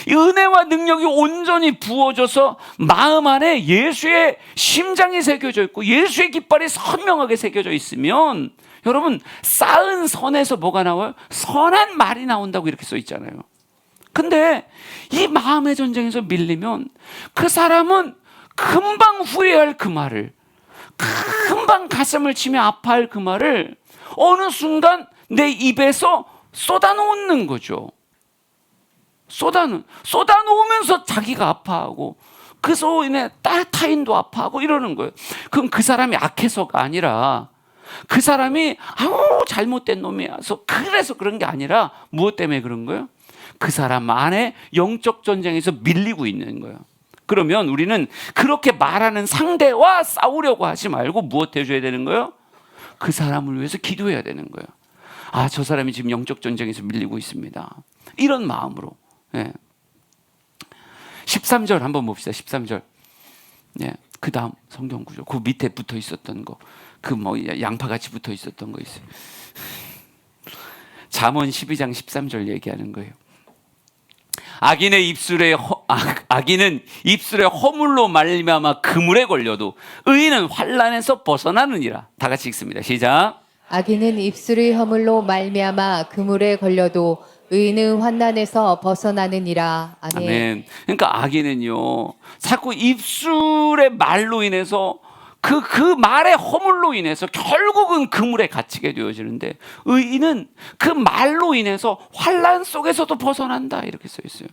이 은혜와 능력이 온전히 부어져서 마음 안에 예수의 심장이 새겨져 있고 예수의 깃발이 선명하게 새겨져 있으면, 여러분, 쌓은 선에서 뭐가 나와요? 선한 말이 나온다고 이렇게 써 있잖아요. 근데 이 마음의 전쟁에서 밀리면 그 사람은 금방 후회할 그 말을, 금방 가슴을 치며 아파할 그 말을 어느 순간 내 입에서 쏟아놓는 거죠. 쏟아놓으면서 자기가 아파하고 그래서 인해 타인도 아파하고 이러는 거예요. 그럼 그 사람이 악해서가 아니라 그 사람이 잘못된 놈이라서 그래서 그런 게 아니라 무엇 때문에 그런 거예요? 그 사람 안에 영적 전쟁에서 밀리고 있는 거예요. 그러면 우리는 그렇게 말하는 상대와 싸우려고 하지 말고 무엇 해줘야 되는 거예요? 그 사람을 위해서 기도해야 되는 거예요. 저 사람이 지금 영적 전쟁에서 밀리고 있습니다, 이런 마음으로. 13절 한번 봅시다. 13절. 그 다음 성경 구절, 그 밑에 붙어 있었던 거, 그 양파같이 붙어 있었던 거 있어요. 잠언 12장 13절 얘기하는 거예요. 악인은 입술에 허물로 말미암아 그물에 걸려도 의인은 환난에서 벗어나느니라. 다 같이 읽습니다. 시작. 악인은 입술의 허물로 말미암아 그물에 걸려도 의인은 환난에서 벗어나느니라. 아멘. 아멘. 그러니까 악인은요, 자꾸 입술의 말로 인해서 그 말의 허물로 인해서 결국은 그물에 갇히게 되어지는데, 의인은 그 말로 인해서 환난 속에서도 벗어난다, 이렇게 써 있어요.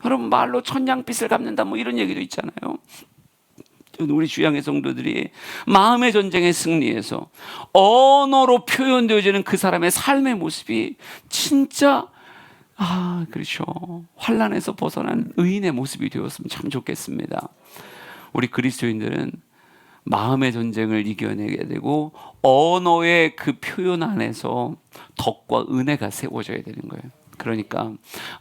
여러분, 말로 천냥빚을 갚는다 뭐 이런 얘기도 있잖아요. 우리 주양의 성도들이 마음의 전쟁에 승리해서 언어로 표현되어지는 그 사람의 삶의 모습이 진짜 그렇죠, 환난에서 벗어난 의인의 모습이 되었으면 참 좋겠습니다. 우리 그리스도인들은 마음의 전쟁을 이겨내게 되고 언어의 그 표현 안에서 덕과 은혜가 세워져야 되는 거예요. 그러니까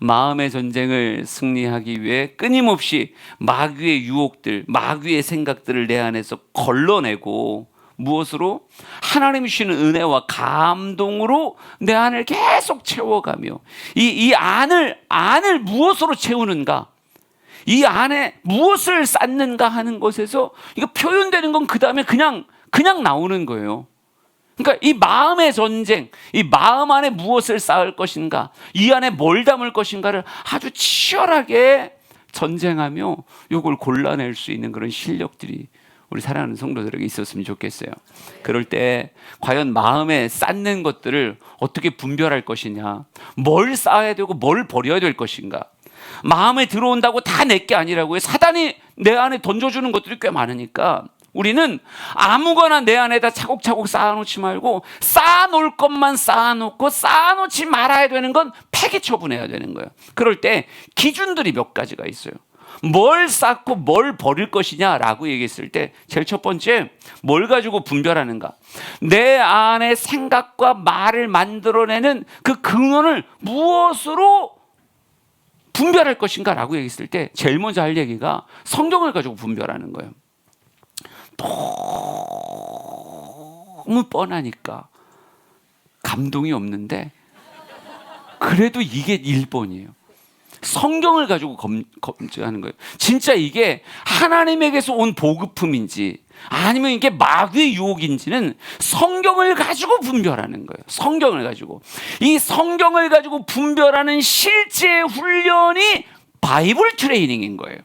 마음의 전쟁을 승리하기 위해 끊임없이 마귀의 유혹들, 마귀의 생각들을 내 안에서 걸러내고, 무엇으로? 하나님이 주시는 은혜와 감동으로 내 안을 계속 채워가며, 이 안을 무엇으로 채우는가, 이 안에 무엇을 쌓는가 하는 것에서 이거 표현되는 건 그 다음에 그냥 나오는 거예요. 그러니까 이 마음의 전쟁, 이 마음 안에 무엇을 쌓을 것인가, 이 안에 뭘 담을 것인가를 아주 치열하게 전쟁하며 이걸 골라낼 수 있는 그런 실력들이 우리 사랑하는 성도들에게 있었으면 좋겠어요. 그럴 때 과연 마음에 쌓는 것들을 어떻게 분별할 것이냐, 뭘 쌓아야 되고 뭘 버려야 될 것인가. 마음에 들어온다고 다 내게 아니라고요. 사단이 내 안에 던져주는 것들이 꽤 많으니까 우리는 아무거나 내 안에다 차곡차곡 쌓아놓지 말고 쌓아놓을 것만 쌓아놓고 쌓아놓지 말아야 되는 건 폐기 처분해야 되는 거예요. 그럴 때 기준들이 몇 가지가 있어요. 뭘 쌓고 뭘 버릴 것이냐라고 얘기했을 때 제일 첫 번째 뭘 가지고 분별하는가? 내 안에 생각과 말을 만들어내는 그 근원을 무엇으로 분별할 것인가 라고 얘기했을 때 제일 먼저 할 얘기가 성경을 가지고 분별하는 거예요. 너무 뻔하니까 감동이 없는데 그래도 이게 1번이에요. 성경을 가지고 검증하는 거예요. 진짜 이게 하나님에게서 온 보급품인지 아니면 이게 마귀의 유혹인지는 성경을 가지고 분별하는 거예요. 성경을 가지고. 이 성경을 가지고 분별하는 실제 훈련이 바이블 트레이닝인 거예요.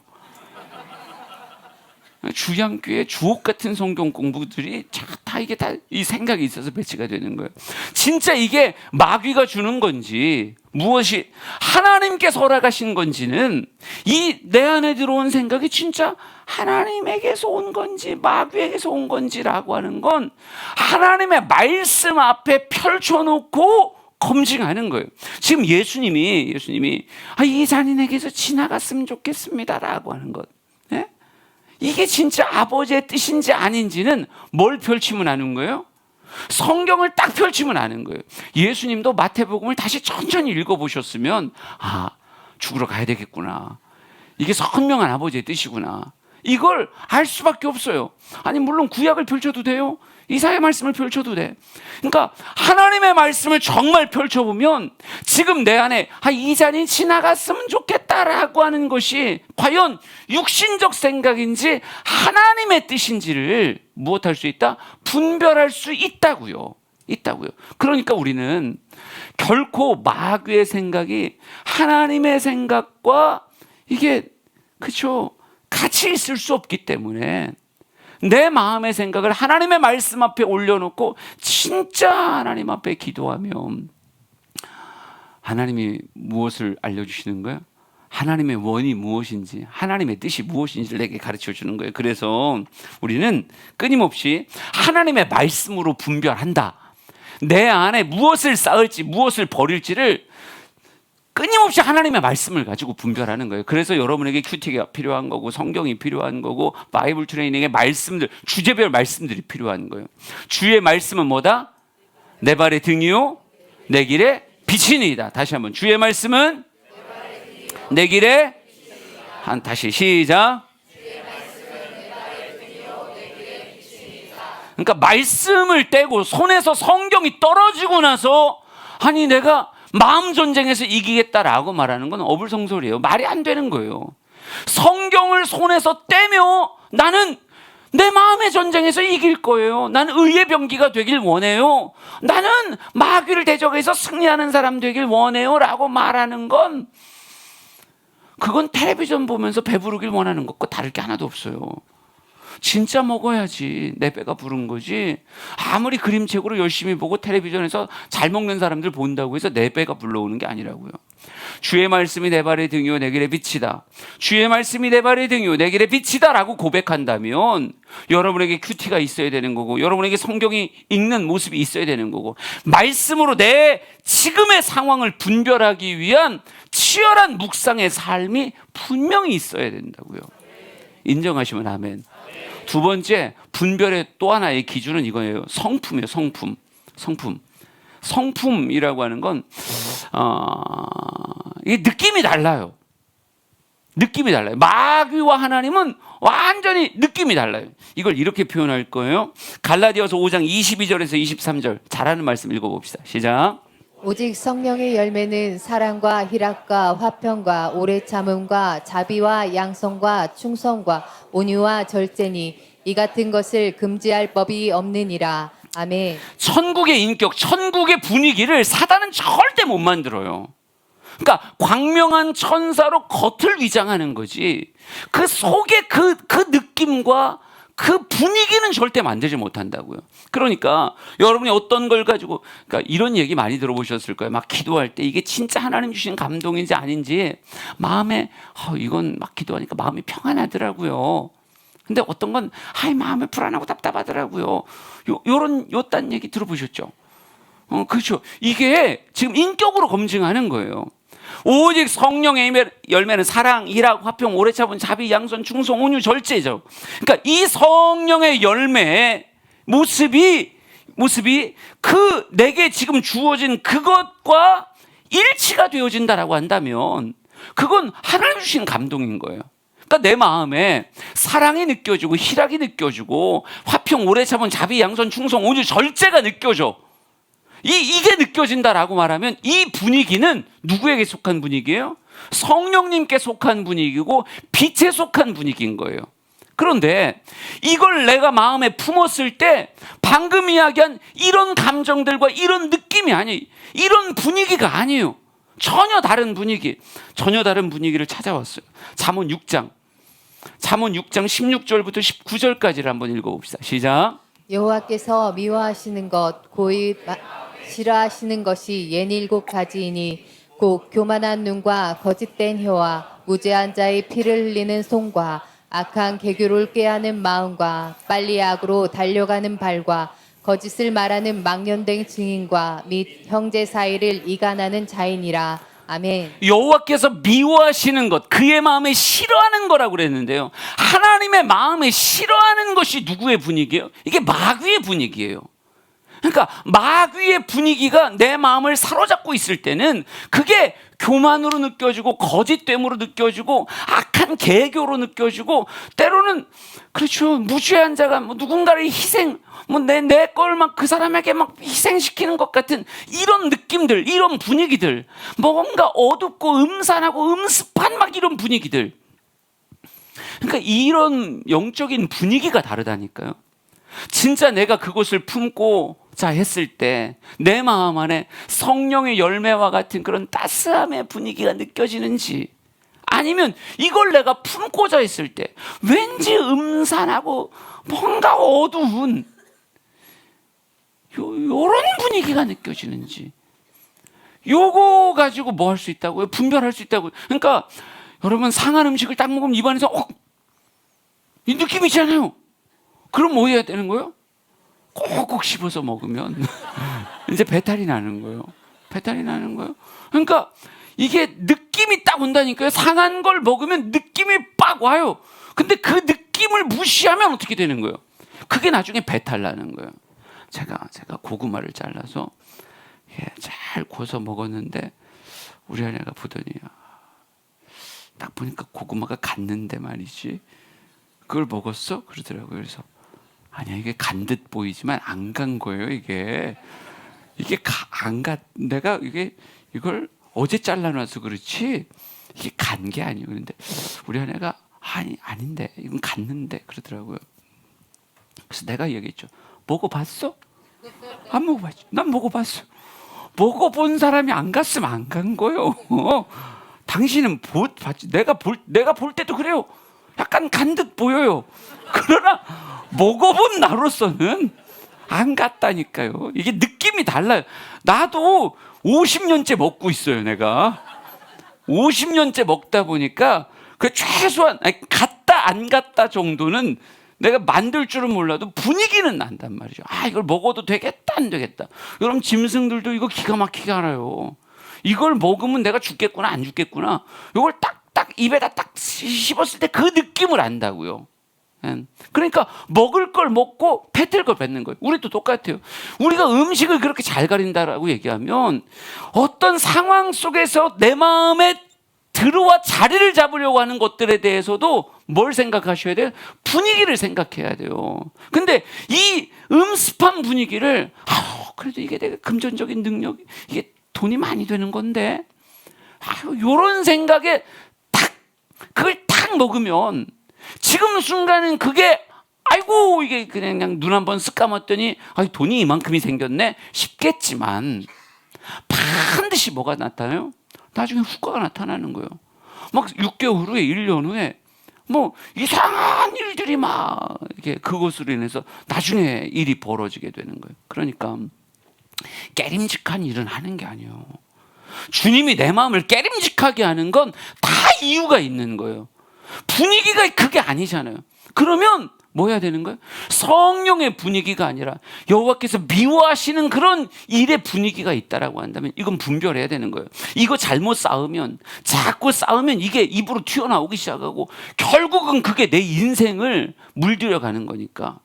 주양교회 주옥 같은 성경 공부들이 다 이게 다 이 생각이 있어서 배치가 되는 거예요. 진짜 이게 마귀가 주는 건지 무엇이 하나님께서 허락하신 건지는 이 내 안에 들어온 생각이 진짜 하나님에게서 온 건지 마귀에게서 온 건지라고 하는 건 하나님의 말씀 앞에 펼쳐놓고 검증하는 거예요. 지금 예수님이 이 잔인에게서 지나갔으면 좋겠습니다라고 하는 것. 네? 이게 진짜 아버지의 뜻인지 아닌지는 뭘 펼치면 아는 거예요? 성경을 딱 펼치면 아는 거예요. 예수님도 마태복음을 다시 천천히 읽어보셨으면 죽으러 가야 되겠구나. 이게 선명한 아버지의 뜻이구나. 이걸 알 수밖에 없어요. 아니 물론 구약을 펼쳐도 돼요. 이사야 말씀을 펼쳐도 돼. 그러니까 하나님의 말씀을 정말 펼쳐보면 지금 내 안에 이 잔이 지나갔으면 좋겠다라고 하는 것이 과연 육신적 생각인지 하나님의 뜻인지를 무엇할 수 있다? 분별할 수 있다고요. 그러니까 우리는 결코 마귀의 생각이 하나님의 생각과 이게 그렇죠? 같이 있을 수 없기 때문에 내 마음의 생각을 하나님의 말씀 앞에 올려놓고 진짜 하나님 앞에 기도하면 하나님이 무엇을 알려주시는 거예요? 하나님의 원이 무엇인지 하나님의 뜻이 무엇인지를 내게 가르쳐 주는 거예요. 그래서 우리는 끊임없이 하나님의 말씀으로 분별한다. 내 안에 무엇을 쌓을지 무엇을 버릴지를 끊임없이 하나님의 말씀을 가지고 분별하는 거예요. 그래서 여러분에게 큐티가 필요한 거고 성경이 필요한 거고 바이블 트레이닝의 말씀들, 주제별 말씀들이 필요한 거예요. 주의 말씀은 뭐다? 내 발의 등이요 내 길에 빛이니이다. 다시 한번 주의 말씀은 내 길에 다시 시작. 그러니까 말씀을 떼고 손에서 성경이 떨어지고 나서 아니 내가 마음 전쟁에서 이기겠다라고 말하는 건 어불성설이에요. 말이 안 되는 거예요. 성경을 손에서 떼며 나는 내 마음의 전쟁에서 이길 거예요. 나는 의의 병기가 되길 원해요. 나는 마귀를 대적해서 승리하는 사람 되길 원해요 라고 말하는 건 그건 텔레비전 보면서 배부르길 원하는 것과 다를 게 하나도 없어요. 진짜 먹어야지 내 배가 부른 거지. 아무리 그림책으로 열심히 보고 텔레비전에서 잘 먹는 사람들 본다고 해서 내 배가 불러오는 게 아니라고요. 주의 말씀이 내 발의 등이요 내 길의 빛이다. 주의 말씀이 내 발의 등이요 내 길의 빛이다 라고 고백한다면 여러분에게 큐티가 있어야 되는 거고 여러분에게 성경이 읽는 모습이 있어야 되는 거고 말씀으로 내 지금의 상황을 분별하기 위한 치열한 묵상의 삶이 분명히 있어야 된다고요. 인정하시면 아멘. 두 번째 분별의 또 하나의 기준은 이거예요. 성품이에요. 성품이라고 하는 건 이게 느낌이 달라요. 마귀와 하나님은 완전히 느낌이 달라요. 이걸 이렇게 표현할 거예요. 갈라디아서 5장 22절에서 23절 잘하는 말씀 읽어봅시다. 시작. 오직 성령의 열매는 사랑과 희락과 화평과 오래 참음과 자비와 양성과 충성과 온유와 절제니 이 같은 것을 금지할 법이 없느니라. 아멘. 천국의 인격, 천국의 분위기를 사단은 절대 못 만들어요. 그러니까 광명한 천사로 겉을 위장하는 거지 그 속에 그 느낌과 그 분위기는 절대 만들지 못한다고요. 그러니까 여러분이 어떤 걸 가지고 그러니까 이런 얘기 많이 들어보셨을 거예요. 막 기도할 때 이게 진짜 하나님 주신 감동인지 아닌지 마음에 이건 막 기도하니까 마음이 평안하더라고요. 근데 어떤 건 마음이 불안하고 답답하더라고요. 요딴 얘기 들어보셨죠? 그렇죠. 이게 지금 인격으로 검증하는 거예요. 오직 성령의 열매는 사랑, 희락, 화평, 오래 참은 자비, 양선, 충성, 온유, 절제죠. 그러니까 이 성령의 열매의 모습이 그 내게 지금 주어진 그것과 일치가 되어진다라고 한다면 그건 하나님 주신 감동인 거예요. 그러니까 내 마음에 사랑이 느껴지고 희락이 느껴지고 화평, 오래 참은 자비, 양선, 충성, 온유, 절제가 느껴져. 이게 느껴진다라고 말하면 이 분위기는 누구에게 속한 분위기예요? 성령님께 속한 분위기고 빛에 속한 분위기인 거예요. 그런데 이걸 내가 마음에 품었을 때 방금 이야기한 이런 감정들과 이런 느낌이 아니에요. 이런 분위기가 아니에요. 전혀 다른 분위기를 찾아왔어요. 잠언 6장 16절부터 19절까지를 한번 읽어봅시다. 시작. 여호와께서 미워하시는 것 고이 싫어하시는 것이 옌 7가지이니 곧 교만한 눈과 거짓된 혀와 무죄한 자의 피를 흘리는 손과 악한 계교를 꾀하는 마음과 빨리 악으로 달려가는 발과 거짓을 말하는 망령된 증인과 및 형제 사이를 이간하는 자이니라. 아멘. 여호와께서 미워하시는 것, 그의 마음에 싫어하는 거라고 그랬는데요. 하나님의 마음에 싫어하는 것이 누구의 분위기예요? 이게 마귀의 분위기예요. 그러니까 마귀의 분위기가 내 마음을 사로잡고 있을 때는 그게 교만으로 느껴지고 거짓됨으로 느껴지고 악한 계교로 느껴지고 때로는 그렇죠. 무죄한 자가 뭐 누군가를 희생 내 걸 막 그 사람에게 막 희생시키는 것 같은 이런 느낌들, 이런 분위기들, 뭔가 어둡고 음산하고 음습한 막 이런 분위기들. 그러니까 이런 영적인 분위기가 다르다니까요. 진짜 내가 그것을 품고 자 했을 때 내 마음 안에 성령의 열매와 같은 그런 따스함의 분위기가 느껴지는지, 아니면 이걸 내가 품고자 했을 때 왠지 음산하고 뭔가 어두운 요런 분위기가 느껴지는지, 요거 가지고 뭐 할 수 있다고요? 분별할 수 있다고요. 그러니까 여러분 상한 음식을 딱 먹으면 입안에서 이 느낌 있잖아요. 그럼 뭐 해야 되는 거예요? 꼭꼭 씹어서 먹으면 이제 배탈이 나는 거예요. 그러니까 이게 느낌이 딱 온다니까요. 상한 걸 먹으면 느낌이 빡 와요. 근데 그 느낌을 무시하면 어떻게 되는 거예요? 그게 나중에 배탈 나는 거예요. 제가 고구마를 잘라서 잘 구워서 먹었는데 우리 아내가 보더니 딱 보니까 고구마가 갔는데 말이지. 그걸 먹었어? 그러더라고요. 그래서 아니야, 이게 간 듯 보이지만 안 간 거예요. 이게 안 가. 내가 이걸 어제 잘라놔서 그렇지 이게 간 게 아니에요. 그런데 우리 아내가 아닌데 이건 갔는데 그러더라고요. 그래서 내가 얘기했죠. 먹어봤어? 안 먹어봤지. 난 먹어봤어. 먹어본 사람이 안 갔으면 안 간 거예요. 당신은 봤지. 내가 볼 때도 그래요. 약간 간 듯 보여요. 그러나 먹어본 나로서는 안 갔다니까요. 이게 느낌이 달라요. 나도 50년째 먹고 있어요. 내가 50년째 먹다 보니까 그 최소한 갔다 안 갔다 정도는 내가 만들 줄은 몰라도 분위기는 난단 말이죠. 이걸 먹어도 되겠다 안 되겠다. 여러분 짐승들도 이거 기가 막히게 알아요. 이걸 먹으면 내가 죽겠구나 안 죽겠구나. 이걸 딱 입에다 딱 씹었을 때 그 느낌을 안다고요. 그러니까 먹을 걸 먹고 뱉을 걸 뱉는 거예요. 우리도 똑같아요. 우리가 음식을 그렇게 잘 가린다라고 얘기하면 어떤 상황 속에서 내 마음에 들어와 자리를 잡으려고 하는 것들에 대해서도 뭘 생각하셔야 돼요? 분위기를 생각해야 돼요. 근데 이 음습한 분위기를 그래도 이게 내가 금전적인 능력, 이게 돈이 많이 되는 건데 이런 생각에 그걸 딱 먹으면 지금 순간은 그게 아이고 이게 그냥 눈 한번 쓱 감았더니 돈이 이만큼이 생겼네 싶겠지만 반드시 뭐가 나타나요? 나중에 후과가 나타나는 거예요. 막 6개월 후에 1년 후에 뭐 이상한 일들이 막 이렇게 그것으로 인해서 나중에 일이 벌어지게 되는 거예요. 그러니까 깨림직한 일은 하는 게 아니에요. 주님이 내 마음을 깨림직하게 하는 건 다 이유가 있는 거예요. 분위기가 그게 아니잖아요. 그러면 뭐 해야 되는 거예요? 성령의 분위기가 아니라 여호와께서 미워하시는 그런 일의 분위기가 있다라고 한다면 이건 분별해야 되는 거예요. 이거 잘못 싸우면, 자꾸 싸우면 이게 입으로 튀어나오기 시작하고 결국은 그게 내 인생을 물들여 가는 거니까.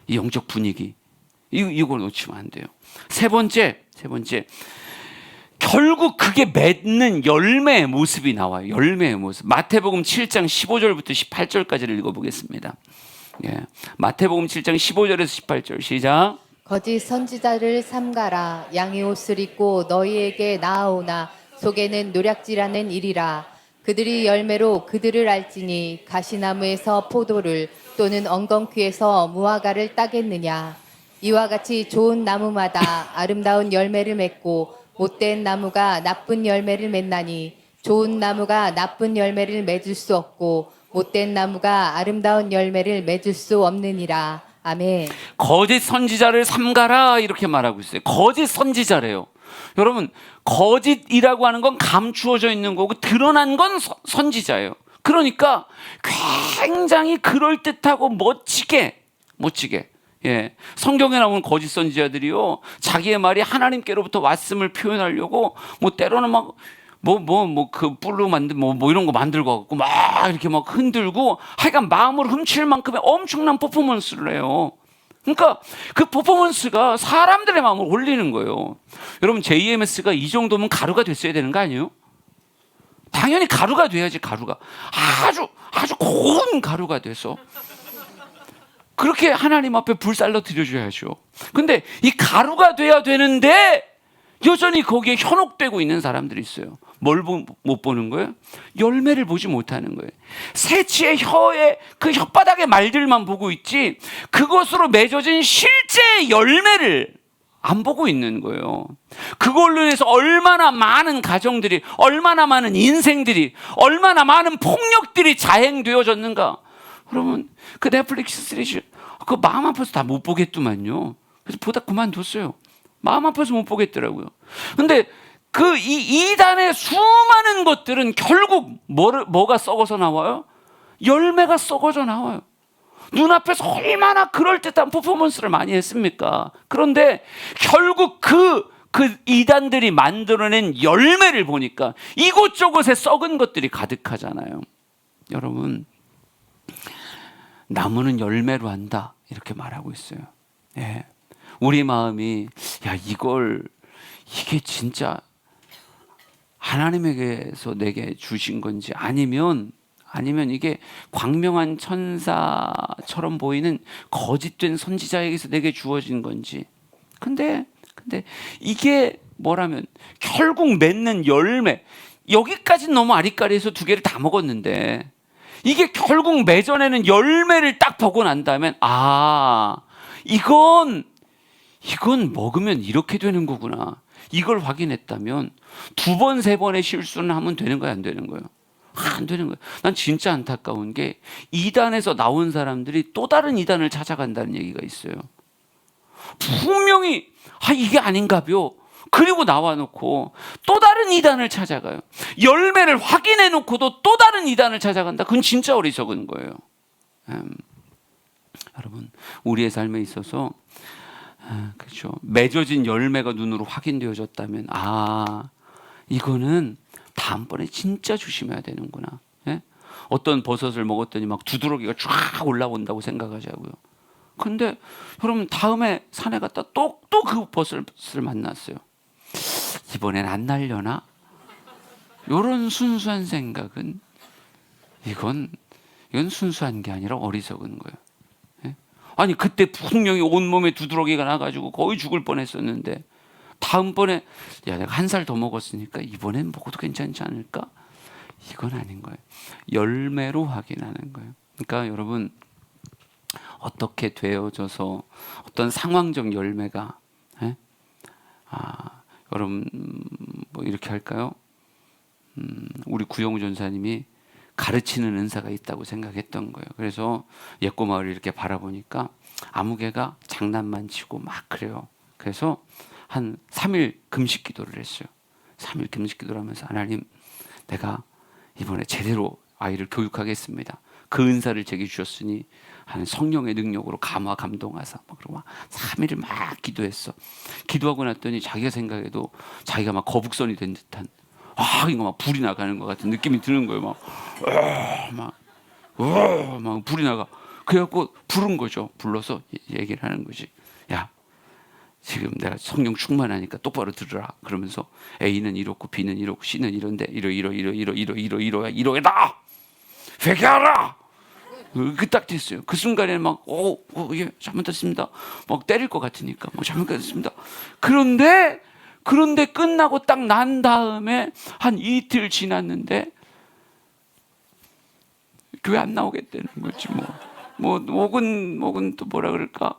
이 영적 분위기 이걸 놓치면 안 돼요. 세 번째 결국 그게 맺는 열매의 모습이 나와요. 열매의 모습. 마태복음 7장 15절부터 18절까지를 읽어보겠습니다. 예. 마태복음 7장 15절에서 18절 시작. 거짓 선지자를 삼가라. 양의 옷을 입고 너희에게 나아오나 속에는 노략질하는 일이라. 그들이 열매로 그들을 알지니 가시나무에서 포도를 또는 엉겅퀴에서 무화과를 따겠느냐. 이와 같이 좋은 나무마다 아름다운 열매를 맺고 못된 나무가 나쁜 열매를 맺나니 좋은 나무가 나쁜 열매를 맺을 수 없고 못된 나무가 아름다운 열매를 맺을 수 없느니라. 아멘. 거짓 선지자를 삼가라 이렇게 말하고 있어요. 거짓 선지자래요. 여러분, 거짓이라고 하는 건 감추어져 있는 거고 드러난 건 선지자예요. 그러니까 굉장히 그럴듯하고 멋지게 예. 성경에 나오는 거짓 선지자들이요, 자기의 말이 하나님께로부터 왔음을 표현하려고 뭐 때로는 막 그 뿔로 만든 뭐 이런 거 만들고 갖고 막 이렇게 막 흔들고 하여간 마음을 훔칠 만큼의 엄청난 퍼포먼스를 해요. 그러니까 그 퍼포먼스가 사람들의 마음을 올리는 거예요. 여러분, JMS가 이 정도면 가루가 됐어야 되는 거 아니에요? 당연히 가루가 돼야지. 가루가 아주 고운 가루가 돼서 그렇게 하나님 앞에 불살로 드려줘야죠. 근데 이 가루가 돼야 되는데 여전히 거기에 현혹되고 있는 사람들이 있어요. 뭘 못 보는 거예요? 열매를 보지 못하는 거예요. 새치의 혀에 그 혓바닥의 말들만 보고 있지 그것으로 맺어진 실제 열매를 안 보고 있는 거예요. 그걸로 인해서 얼마나 많은 가정들이, 얼마나 많은 인생들이, 얼마나 많은 폭력들이 자행되어졌는가. 여러분, 그 넷플릭스 시리즈 그 마음 아파서 다 못 보겠더만요. 그래서 보다 그만뒀어요. 마음 아파서 못 보겠더라고요. 근데 그 이단의 수많은 것들은 결국 뭐가 썩어서 나와요? 열매가 썩어져 나와요. 눈앞에서 얼마나 그럴듯한 퍼포먼스를 많이 했습니까? 그런데 결국 그 이단들이 만들어낸 열매를 보니까 이곳저곳에 썩은 것들이 가득하잖아요. 여러분, 나무는 열매로 한다 이렇게 말하고 있어요. 예. 우리 마음이 이게 진짜 하나님에게서 내게 주신 건지 아니면 이게 광명한 천사처럼 보이는 거짓된 선지자에게서 내게 주어진 건지. 근데 이게 뭐라면 결국 맺는 열매, 여기까지는 너무 아리까리해서 두 개를 다 먹었는데 이게 결국 맺어내는 열매를 딱 보고 난 다음엔 이건 먹으면 이렇게 되는 거구나. 이걸 확인했다면 두 번, 세 번의 실수는 하면 되는 거야, 안 되는 거예요? 안 되는 거예요. 난 진짜 안타까운 게 이단에서 나온 사람들이 또 다른 이단을 찾아간다는 얘기가 있어요. 분명히 이게 아닌가벼. 그리고 나와놓고 또 다른 이단을 찾아가요. 열매를 확인해놓고도 또 다른 이단을 찾아간다. 그건 진짜 어리석은 거예요. 여러분, 우리의 삶에 있어서 그렇죠. 맺어진 열매가 눈으로 확인되어졌다면 이거는 다음번에 진짜 조심해야 되는구나. 예? 어떤 버섯을 먹었더니 막 두드러기가 쫙 올라온다고 생각하자고요. 근데 여러분, 다음에 산에 갔다 또 그 버섯을 만났어요. 이번엔 안 날려나? 이런 순수한 생각은 이건 순수한 게 아니라 어리석은 거예요. 예? 아니, 그때 분명히 온몸에 두드러기가 나가지고 거의 죽을 뻔했었는데 다음번에 내가 한 살 더 먹었으니까 이번엔 먹어도 괜찮지 않을까? 이건 아닌 거예요. 열매로 확인하는 거예요. 그러니까 여러분, 어떻게 되어져서 어떤 상황적 열매가 여러분 뭐 이렇게 할까요? 우리 구영우 전사님이 가르치는 은사가 있다고 생각했던 거예요. 그래서 예꼬마을 이렇게 바라보니까 아무개가 장난만 치고 막 그래요. 그래서 한 3일 금식 기도를 했어요. 3일 금식 기도를 하면서 하나님, 내가 이번에 제대로 아이를 교육하겠습니다. 그 은사를 제게 주셨으니 하는 성령의 능력으로 감화 감동하사 막 그러고 막 3일을 막 기도했어. 기도하고 났더니 자기가 생각해도 자기가 막 거북선이 된 듯한 이거 막 불이 나가는 것 같은 느낌이 드는 거예요. 막 불이 나가. 그래갖고 부른 거죠. 불러서 얘기를 하는 거지. 야, 지금 내가 성령 충만하니까 똑바로 들으라. 그러면서 A는 이렇고 B는 이렇고 C는 이런데 이러이다. 회개하라. 그 딱 됐어요. 그 순간에 막 예, 잘못했습니다. 막 때릴 것 같으니까 막 잘못했습니다. 그런데 끝나고 딱 난 다음에 한 이틀 지났는데 교회 안 나오겠다는 거지 혹은 또 뭐라 그럴까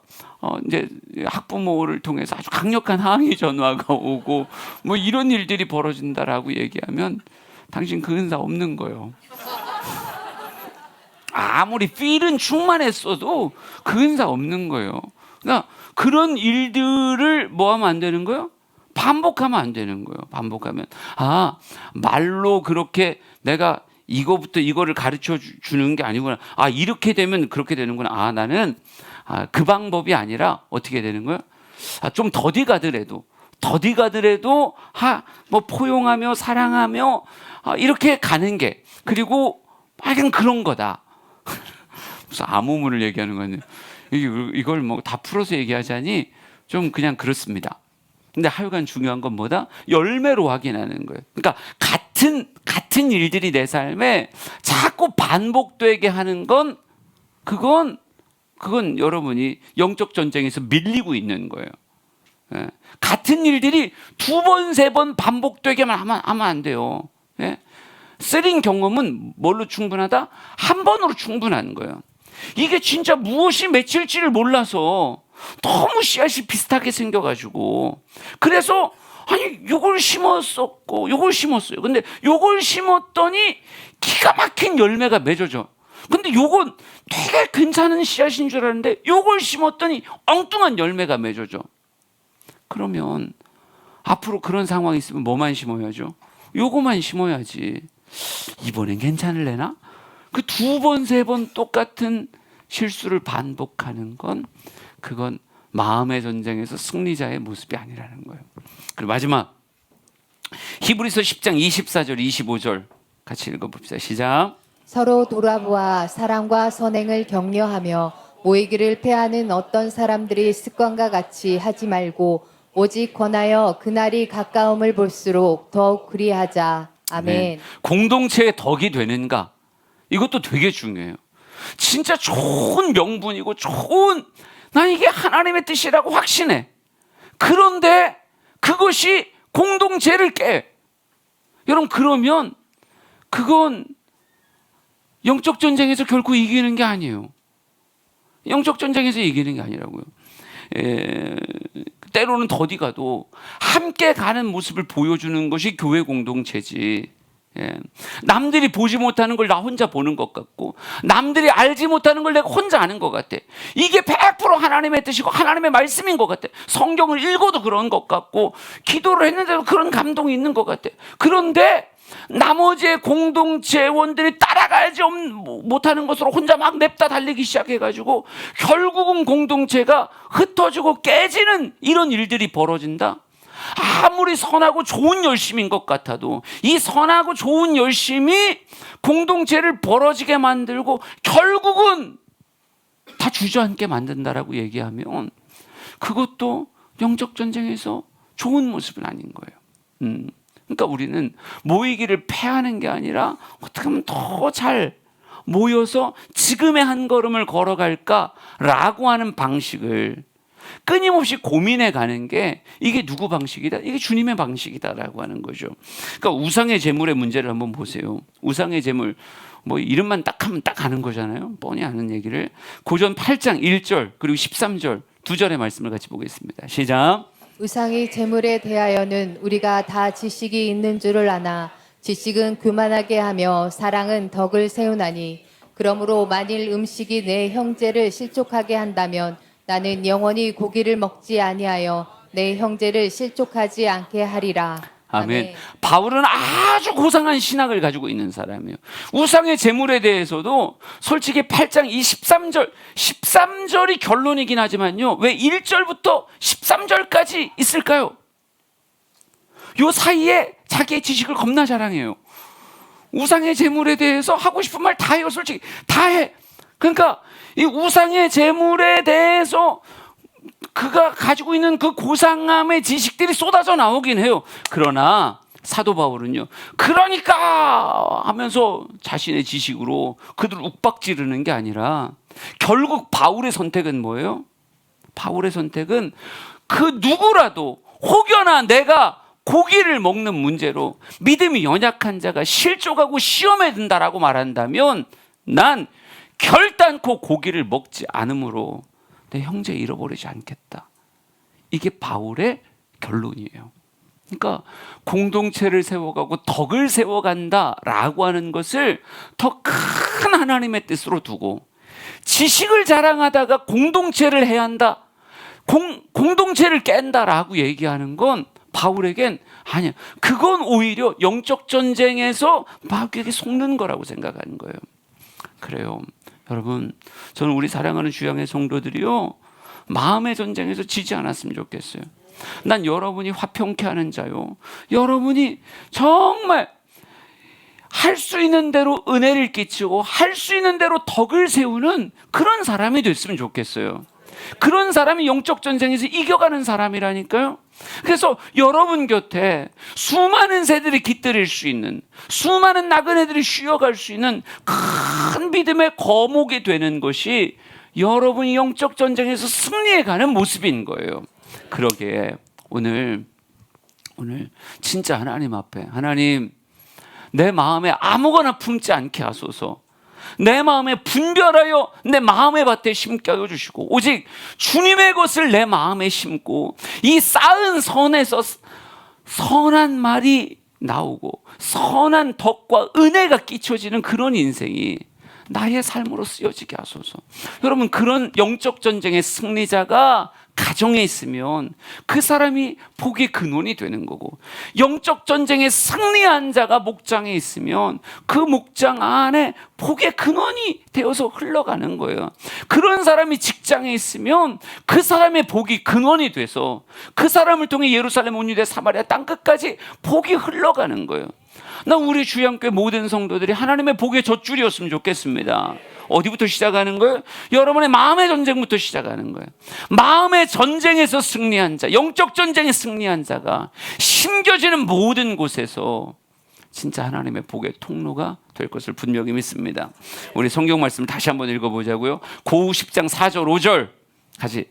이제 학부모를 통해서 아주 강력한 항의 전화가 오고 뭐 이런 일들이 벌어진다라고 얘기하면 당신 그 은사 없는 거예요. 아무리 필은 충만했어도 그 은사 없는 거예요. 그러니까 그런 일들을 뭐 하면 안 되는 거예요? 반복하면 안 되는 거예요. 반복하면 말로 그렇게 내가 이거부터 이거를 가르쳐 주는 게 아니구나. 이렇게 되면 그렇게 되는구나. 나는 그 방법이 아니라 어떻게 되는 거예요? 좀 더디 가더라도 뭐 포용하며 사랑하며 이렇게 가는 게 그리고 그냥 그런 거다. 무슨 암호문을 얘기하는 거는 이걸 뭐 다 풀어서 얘기하자니 좀 그냥 그렇습니다. 근데 하여간 중요한 건 뭐다? 열매로 확인하는 거예요. 그러니까 같은 일들이 내 삶에 자꾸 반복되게 하는 건 그건 여러분이 영적 전쟁에서 밀리고 있는 거예요. 예. 같은 일들이 2번, 3번 반복되게만 하면 안 돼요. 예. 쓰린 경험은 뭘로 충분하다? 한 번으로 충분한 거예요. 이게 진짜 무엇이 맺힐지를 몰라서 너무 씨앗이 비슷하게 생겨가지고 그래서 요걸 심었었고 요걸 심었어요. 근데 요걸 심었더니 기가 막힌 열매가 맺어져. 근데 요건 되게 괜찮은 씨앗인 줄 알았는데 요걸 심었더니 엉뚱한 열매가 맺어져. 그러면 앞으로 그런 상황이 있으면 뭐만 심어야죠? 요거만 심어야지. 이번엔 괜찮을래나? 그 2번, 3번 똑같은 실수를 반복하는 그건 마음의 전쟁에서 승리자의 모습이 아니라는 거예요. 그리고 마지막 히브리서 10장 24절 25절 같이 읽어봅시다. 시작. 서로 돌아보아 사랑과 선행을 격려하며 모이기를 패하는 어떤 사람들이 습관과 같이 하지 말고 오직 권하여 그날이 가까움을 볼수록 더욱 그리하자. 아멘. 네. 공동체의 덕이 되는가? 이것도 되게 중요해요. 진짜 좋은 명분이고 난 이게 하나님의 뜻이라고 확신해. 그런데 그것이 공동체를 깨. 여러분 그러면 그건 영적 전쟁에서 결코 이기는 게 아니에요. 영적 전쟁에서 이기는 게 아니라고요. 때로는 더디 가도 함께 가는 모습을 보여주는 것이 교회 공동체지. 남들이 보지 못하는 걸 나 혼자 보는 것 같고 남들이 알지 못하는 걸 내가 혼자 아는 것 같아. 이게 100% 하나님의 뜻이고 하나님의 말씀인 것 같아. 성경을 읽어도 그런 것 같고 기도를 했는데도 그런 감동이 있는 것 같아. 그런데 나머지의 공동체원들이 따라가지 못하는 것으로 혼자 막 냅다 달리기 시작해가지고 결국은 공동체가 흩어지고 깨지는 이런 일들이 벌어진다. 아무리 선하고 좋은 열심인 것 같아도 이 선하고 좋은 열심이 공동체를 벌어지게 만들고 결국은 다 주저앉게 만든다라고 얘기하면 그것도 영적 전쟁에서 좋은 모습은 아닌 거예요. 그러니까 우리는 모이기를 패하는 게 아니라 어떻게 하면 더 잘 모여서 지금의 한 걸음을 걸어갈까라고 하는 방식을 끊임없이 고민해 가는 게 이게 누구 방식이다? 이게 주님의 방식이다라고 하는 거죠. 그러니까 우상의 제물의 문제를 한번 보세요. 우상의 제물 뭐 이름만 딱 하면 딱 아는 거잖아요. 뻔히 아는 얘기를 고전 8장 1절 그리고 13절 두 절의 말씀을 같이 보겠습니다. 시작. 우상의 제물에 대하여는 우리가 다 지식이 있는 줄을 아나 지식은 교만하게 하며 사랑은 덕을 세우나니 그러므로 만일 음식이 내 형제를 실족하게 한다면 나는 영원히 고기를 먹지 아니하여 내 형제를 실족하지 않게 하리라. 아멘. 아멘. 바울은 아주 고상한 신학을 가지고 있는 사람이에요. 우상의 제물에 대해서도 솔직히 8장 이 13절이 결론이긴 하지만요. 왜 1절부터 13절까지 있을까요? 요 사이에 자기의 지식을 겁나 자랑해요. 우상의 제물에 대해서 하고 싶은 말 다 해요. 솔직히 다 해. 그러니까 이 우상의 제물에 대해서 그가 가지고 있는 그 고상함의 지식들이 쏟아져 나오긴 해요. 그러나 사도 바울은요, 그러니까 하면서 자신의 지식으로 그들을 욱박지르는 게 아니라 결국 바울의 선택은 뭐예요? 바울의 선택은 그 누구라도 혹여나 내가 고기를 먹는 문제로 믿음이 연약한 자가 실족하고 시험에 든다라고 말한다면 난 결단코 고기를 먹지 않으므로 내 형제 잃어버리지 않겠다. 이게 바울의 결론이에요. 그러니까 공동체를 세워가고 덕을 세워간다라고 하는 것을 더 큰 하나님의 뜻으로 두고 지식을 자랑하다가 공동체를 해야 한다. 공동체를 깬다라고 얘기하는 건 바울에겐 아니야. 그건 오히려 영적 전쟁에서 마귀에게 속는 거라고 생각하는 거예요. 그래요. 여러분, 저는 우리 사랑하는 주양의 성도들이요, 마음의 전쟁에서 지지 않았으면 좋겠어요. 난 여러분이 화평케 하는 자요, 여러분이 정말 할 수 있는 대로 은혜를 끼치고 할 수 있는 대로 덕을 세우는 그런 사람이 됐으면 좋겠어요. 그런 사람이 영적 전쟁에서 이겨가는 사람이라니까요. 그래서 여러분 곁에 수많은 새들이 깃들일 수 있는, 수많은 나그네들이 쉬어갈 수 있는 큰 믿음의 거목이 되는 것이 여러분이 영적 전쟁에서 승리해가는 모습인 거예요. 그러기에 오늘 진짜 하나님 앞에, 하나님 내 마음에 아무거나 품지 않게 하소서. 내 마음에 분별하여 내 마음의 밭에 심게 하여 주시고, 오직 주님의 것을 내 마음에 심고 이 쌓은 선에서 선한 말이 나오고 선한 덕과 은혜가 끼쳐지는 그런 인생이 나의 삶으로 쓰여지게 하소서. 여러분, 그런 영적 전쟁의 승리자가 가정에 있으면 그 사람이 복의 근원이 되는 거고, 영적 전쟁에 승리한 자가 목장에 있으면 그 목장 안에 복의 근원이 되어서 흘러가는 거예요. 그런 사람이 직장에 있으면 그 사람의 복이 근원이 돼서 그 사람을 통해 예루살렘 온 유대 사마리아 땅끝까지 복이 흘러가는 거예요. 나 우리 주양교회 모든 성도들이 하나님의 복의 젖줄이었으면 좋겠습니다. 어디부터 시작하는 거예요? 여러분의 마음의 전쟁부터 시작하는 거예요. 마음의 전쟁에서 승리한 자, 영적 전쟁에 승리한 자가 심겨지는 모든 곳에서 진짜 하나님의 복의 통로가 될 것을 분명히 믿습니다. 우리 성경 말씀을 다시 한번 읽어보자고요. 고우 10장 4절 5절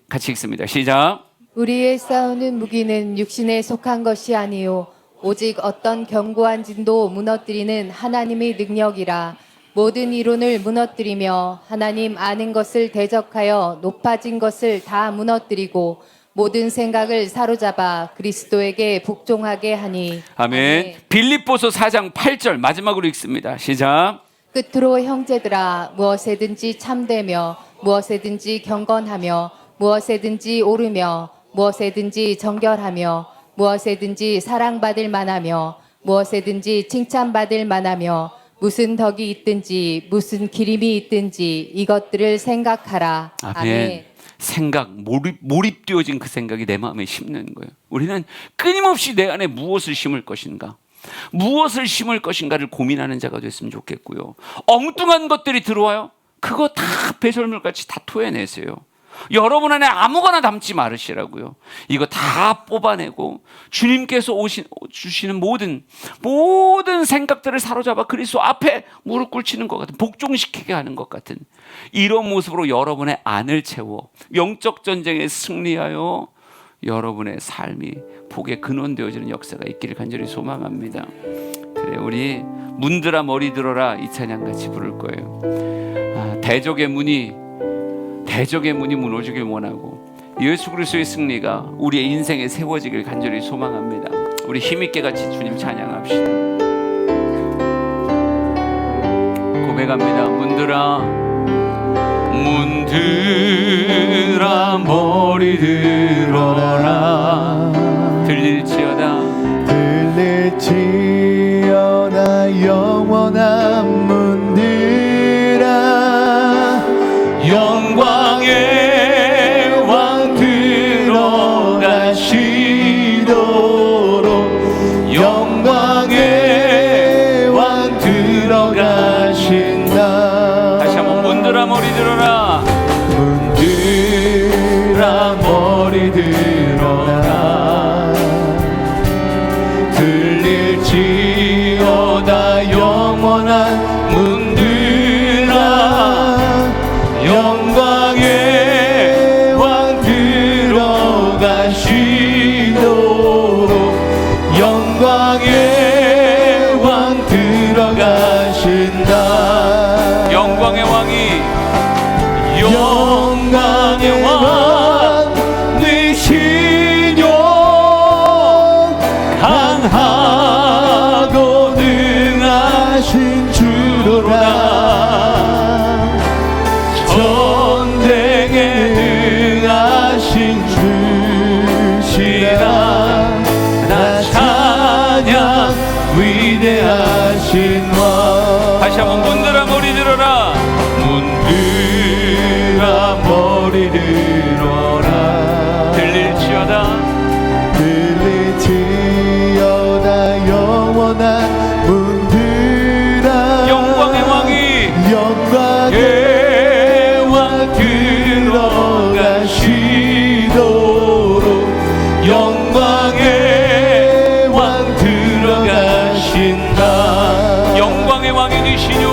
같이 읽습니다. 시작. 우리의 싸우는 무기는 육신에 속한 것이 아니요 오직 어떤 견고한 진도 무너뜨리는 하나님의 능력이라. 모든 이론을 무너뜨리며 하나님 아는 것을 대적하여 높아진 것을 다 무너뜨리고 모든 생각을 사로잡아 그리스도에게 복종하게 하니. 아멘. 빌립보서 4장 8절 마지막으로 읽습니다. 시작. 끝으로 형제들아, 무엇에든지 참되며 무엇에든지 경건하며 무엇에든지 오르며 무엇에든지 정결하며 무엇에든지 사랑받을 만하며 무엇에든지 칭찬받을 만하며 무슨 덕이 있든지 무슨 기림이 있든지 이것들을 생각하라. 아멘. 생각, 몰입되어진 그 생각이 내 마음에 심는 거예요. 우리는 끊임없이 내 안에 무엇을 심을 것인가, 무엇을 심을 것인가를 고민하는 자가 됐으면 좋겠고요. 엉뚱한 것들이 들어와요. 그거 다 배설물같이 다 토해내세요. 여러분 안에 아무거나 담지 말으시라고요. 이거 다 뽑아내고 주님께서 주시는 모든 생각들을 사로잡아 그리스도 앞에 무릎 꿇히는 것 같은, 복종시키게 하는 것 같은 이런 모습으로 여러분의 안을 채워 영적 전쟁에 승리하여 여러분의 삶이 복의 근원 되어지는 역사가 있기를 간절히 소망합니다. 그래, 우리 문들아 머리 들어라 이 찬양 같이 부를 거예요. 대적의 문이 무너지길 원하고 예수 그리스도의 승리가 우리의 인생에 세워지길 간절히 소망합니다. 우리 힘있게 같이 주님 찬양합시다. 고백합니다. 문들아 머리 들어라 들릴지어다 들릴지어다 영원한 문들아 영광의 왕 들어가시도록 영광의 왕 들어가신다. 다시 한번 문들아 머리 들어라. 문들아 머리 들어라. 들릴지어다 영원한 문들아 영광의 왕 들어가시도록 영광의 왕 들어가신다. 영광의 왕이 영광의 왕 되시뇨 강하고 능하신 주로라. 전쟁에 능하신 주시라. 나 찬양 위대하신 왕. 다시 한번 문들아 머리 들어라. 문들아 머리 들어라. 들릴지어다 들릴지어다 영원한 문들아 영광의 왕이 영광의 왕 들어가시도록 영광의 왕 들어가신다. 영광의 왕이 되시뇨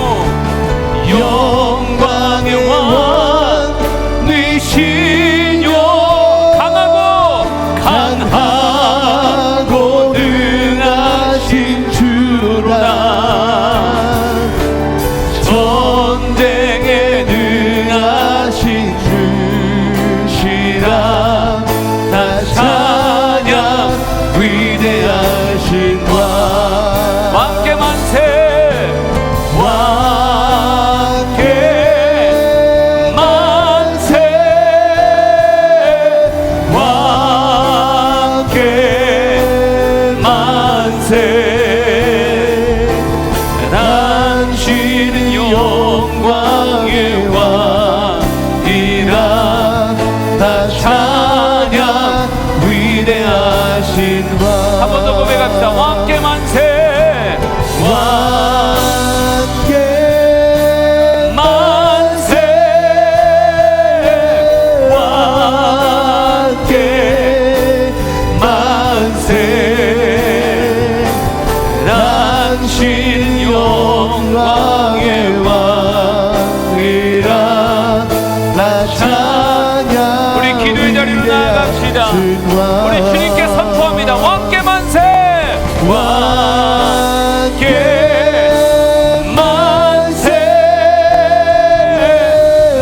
영광의 왕 되시뇨 강하고 능하신 주로다. 전쟁에 능하신 주시라. 나 찬양 위대하신 왕. 왕께 만세 당신은 영광의 왕이라. 다 찬양 위대하신 왕. 한 번 더 고백합시다. 왕께 만세 왕께 만세 왕께 만세. 당신 영광의 왕이라. 나 찬양. 우리 기도의 자리로 나아갑시다. 우리 주님께 선포합니다. 왕께 만세 왕께 만세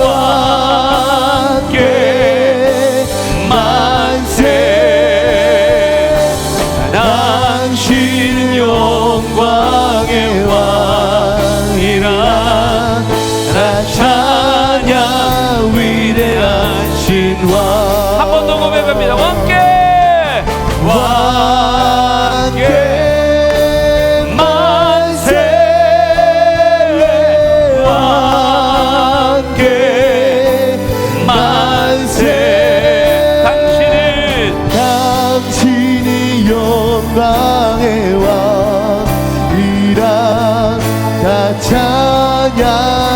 왕께 만세. 당신 영광의 왕이라. 나 찬양 위대하신 왕. 한 번 더 고백합니다. 왕께 만세 왕께 만세. 당신이 영광의 왕이라. 다 찬양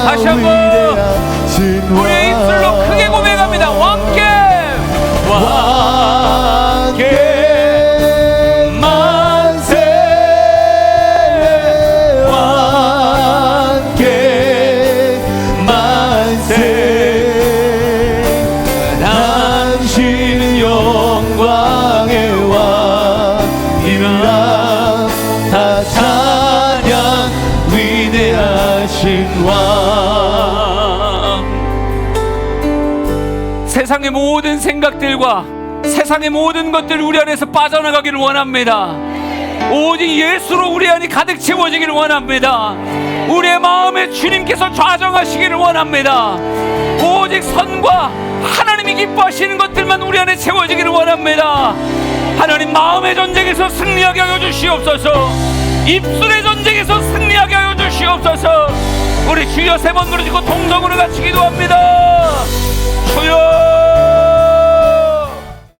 다시 한번 위대하신 왕. 우리의 입술로 크게 고백합니다. 왕께 만세 왕께 만세. 당신은 영광의 왕이라. 다 찬양 위대하신 왕. 세상의 모든 생각들과 세상의 모든 것들 우리 안에서 빠져나가기를 원합니다. 오직 예수로 우리 안이 가득 채워지기를 원합니다. 우리의 마음에 주님께서 좌정하시기를 원합니다. 오직 선과 하나님이 기뻐하시는 것들만 우리 안에 채워지기를 원합니다. 하나님 마음의 전쟁에서 승리하게 하여 주시옵소서. 입술의 전쟁에서 승리하게 하여 주시옵소서. 우리 주여 3번 부르짖고 동성으로 같이 기도합니다.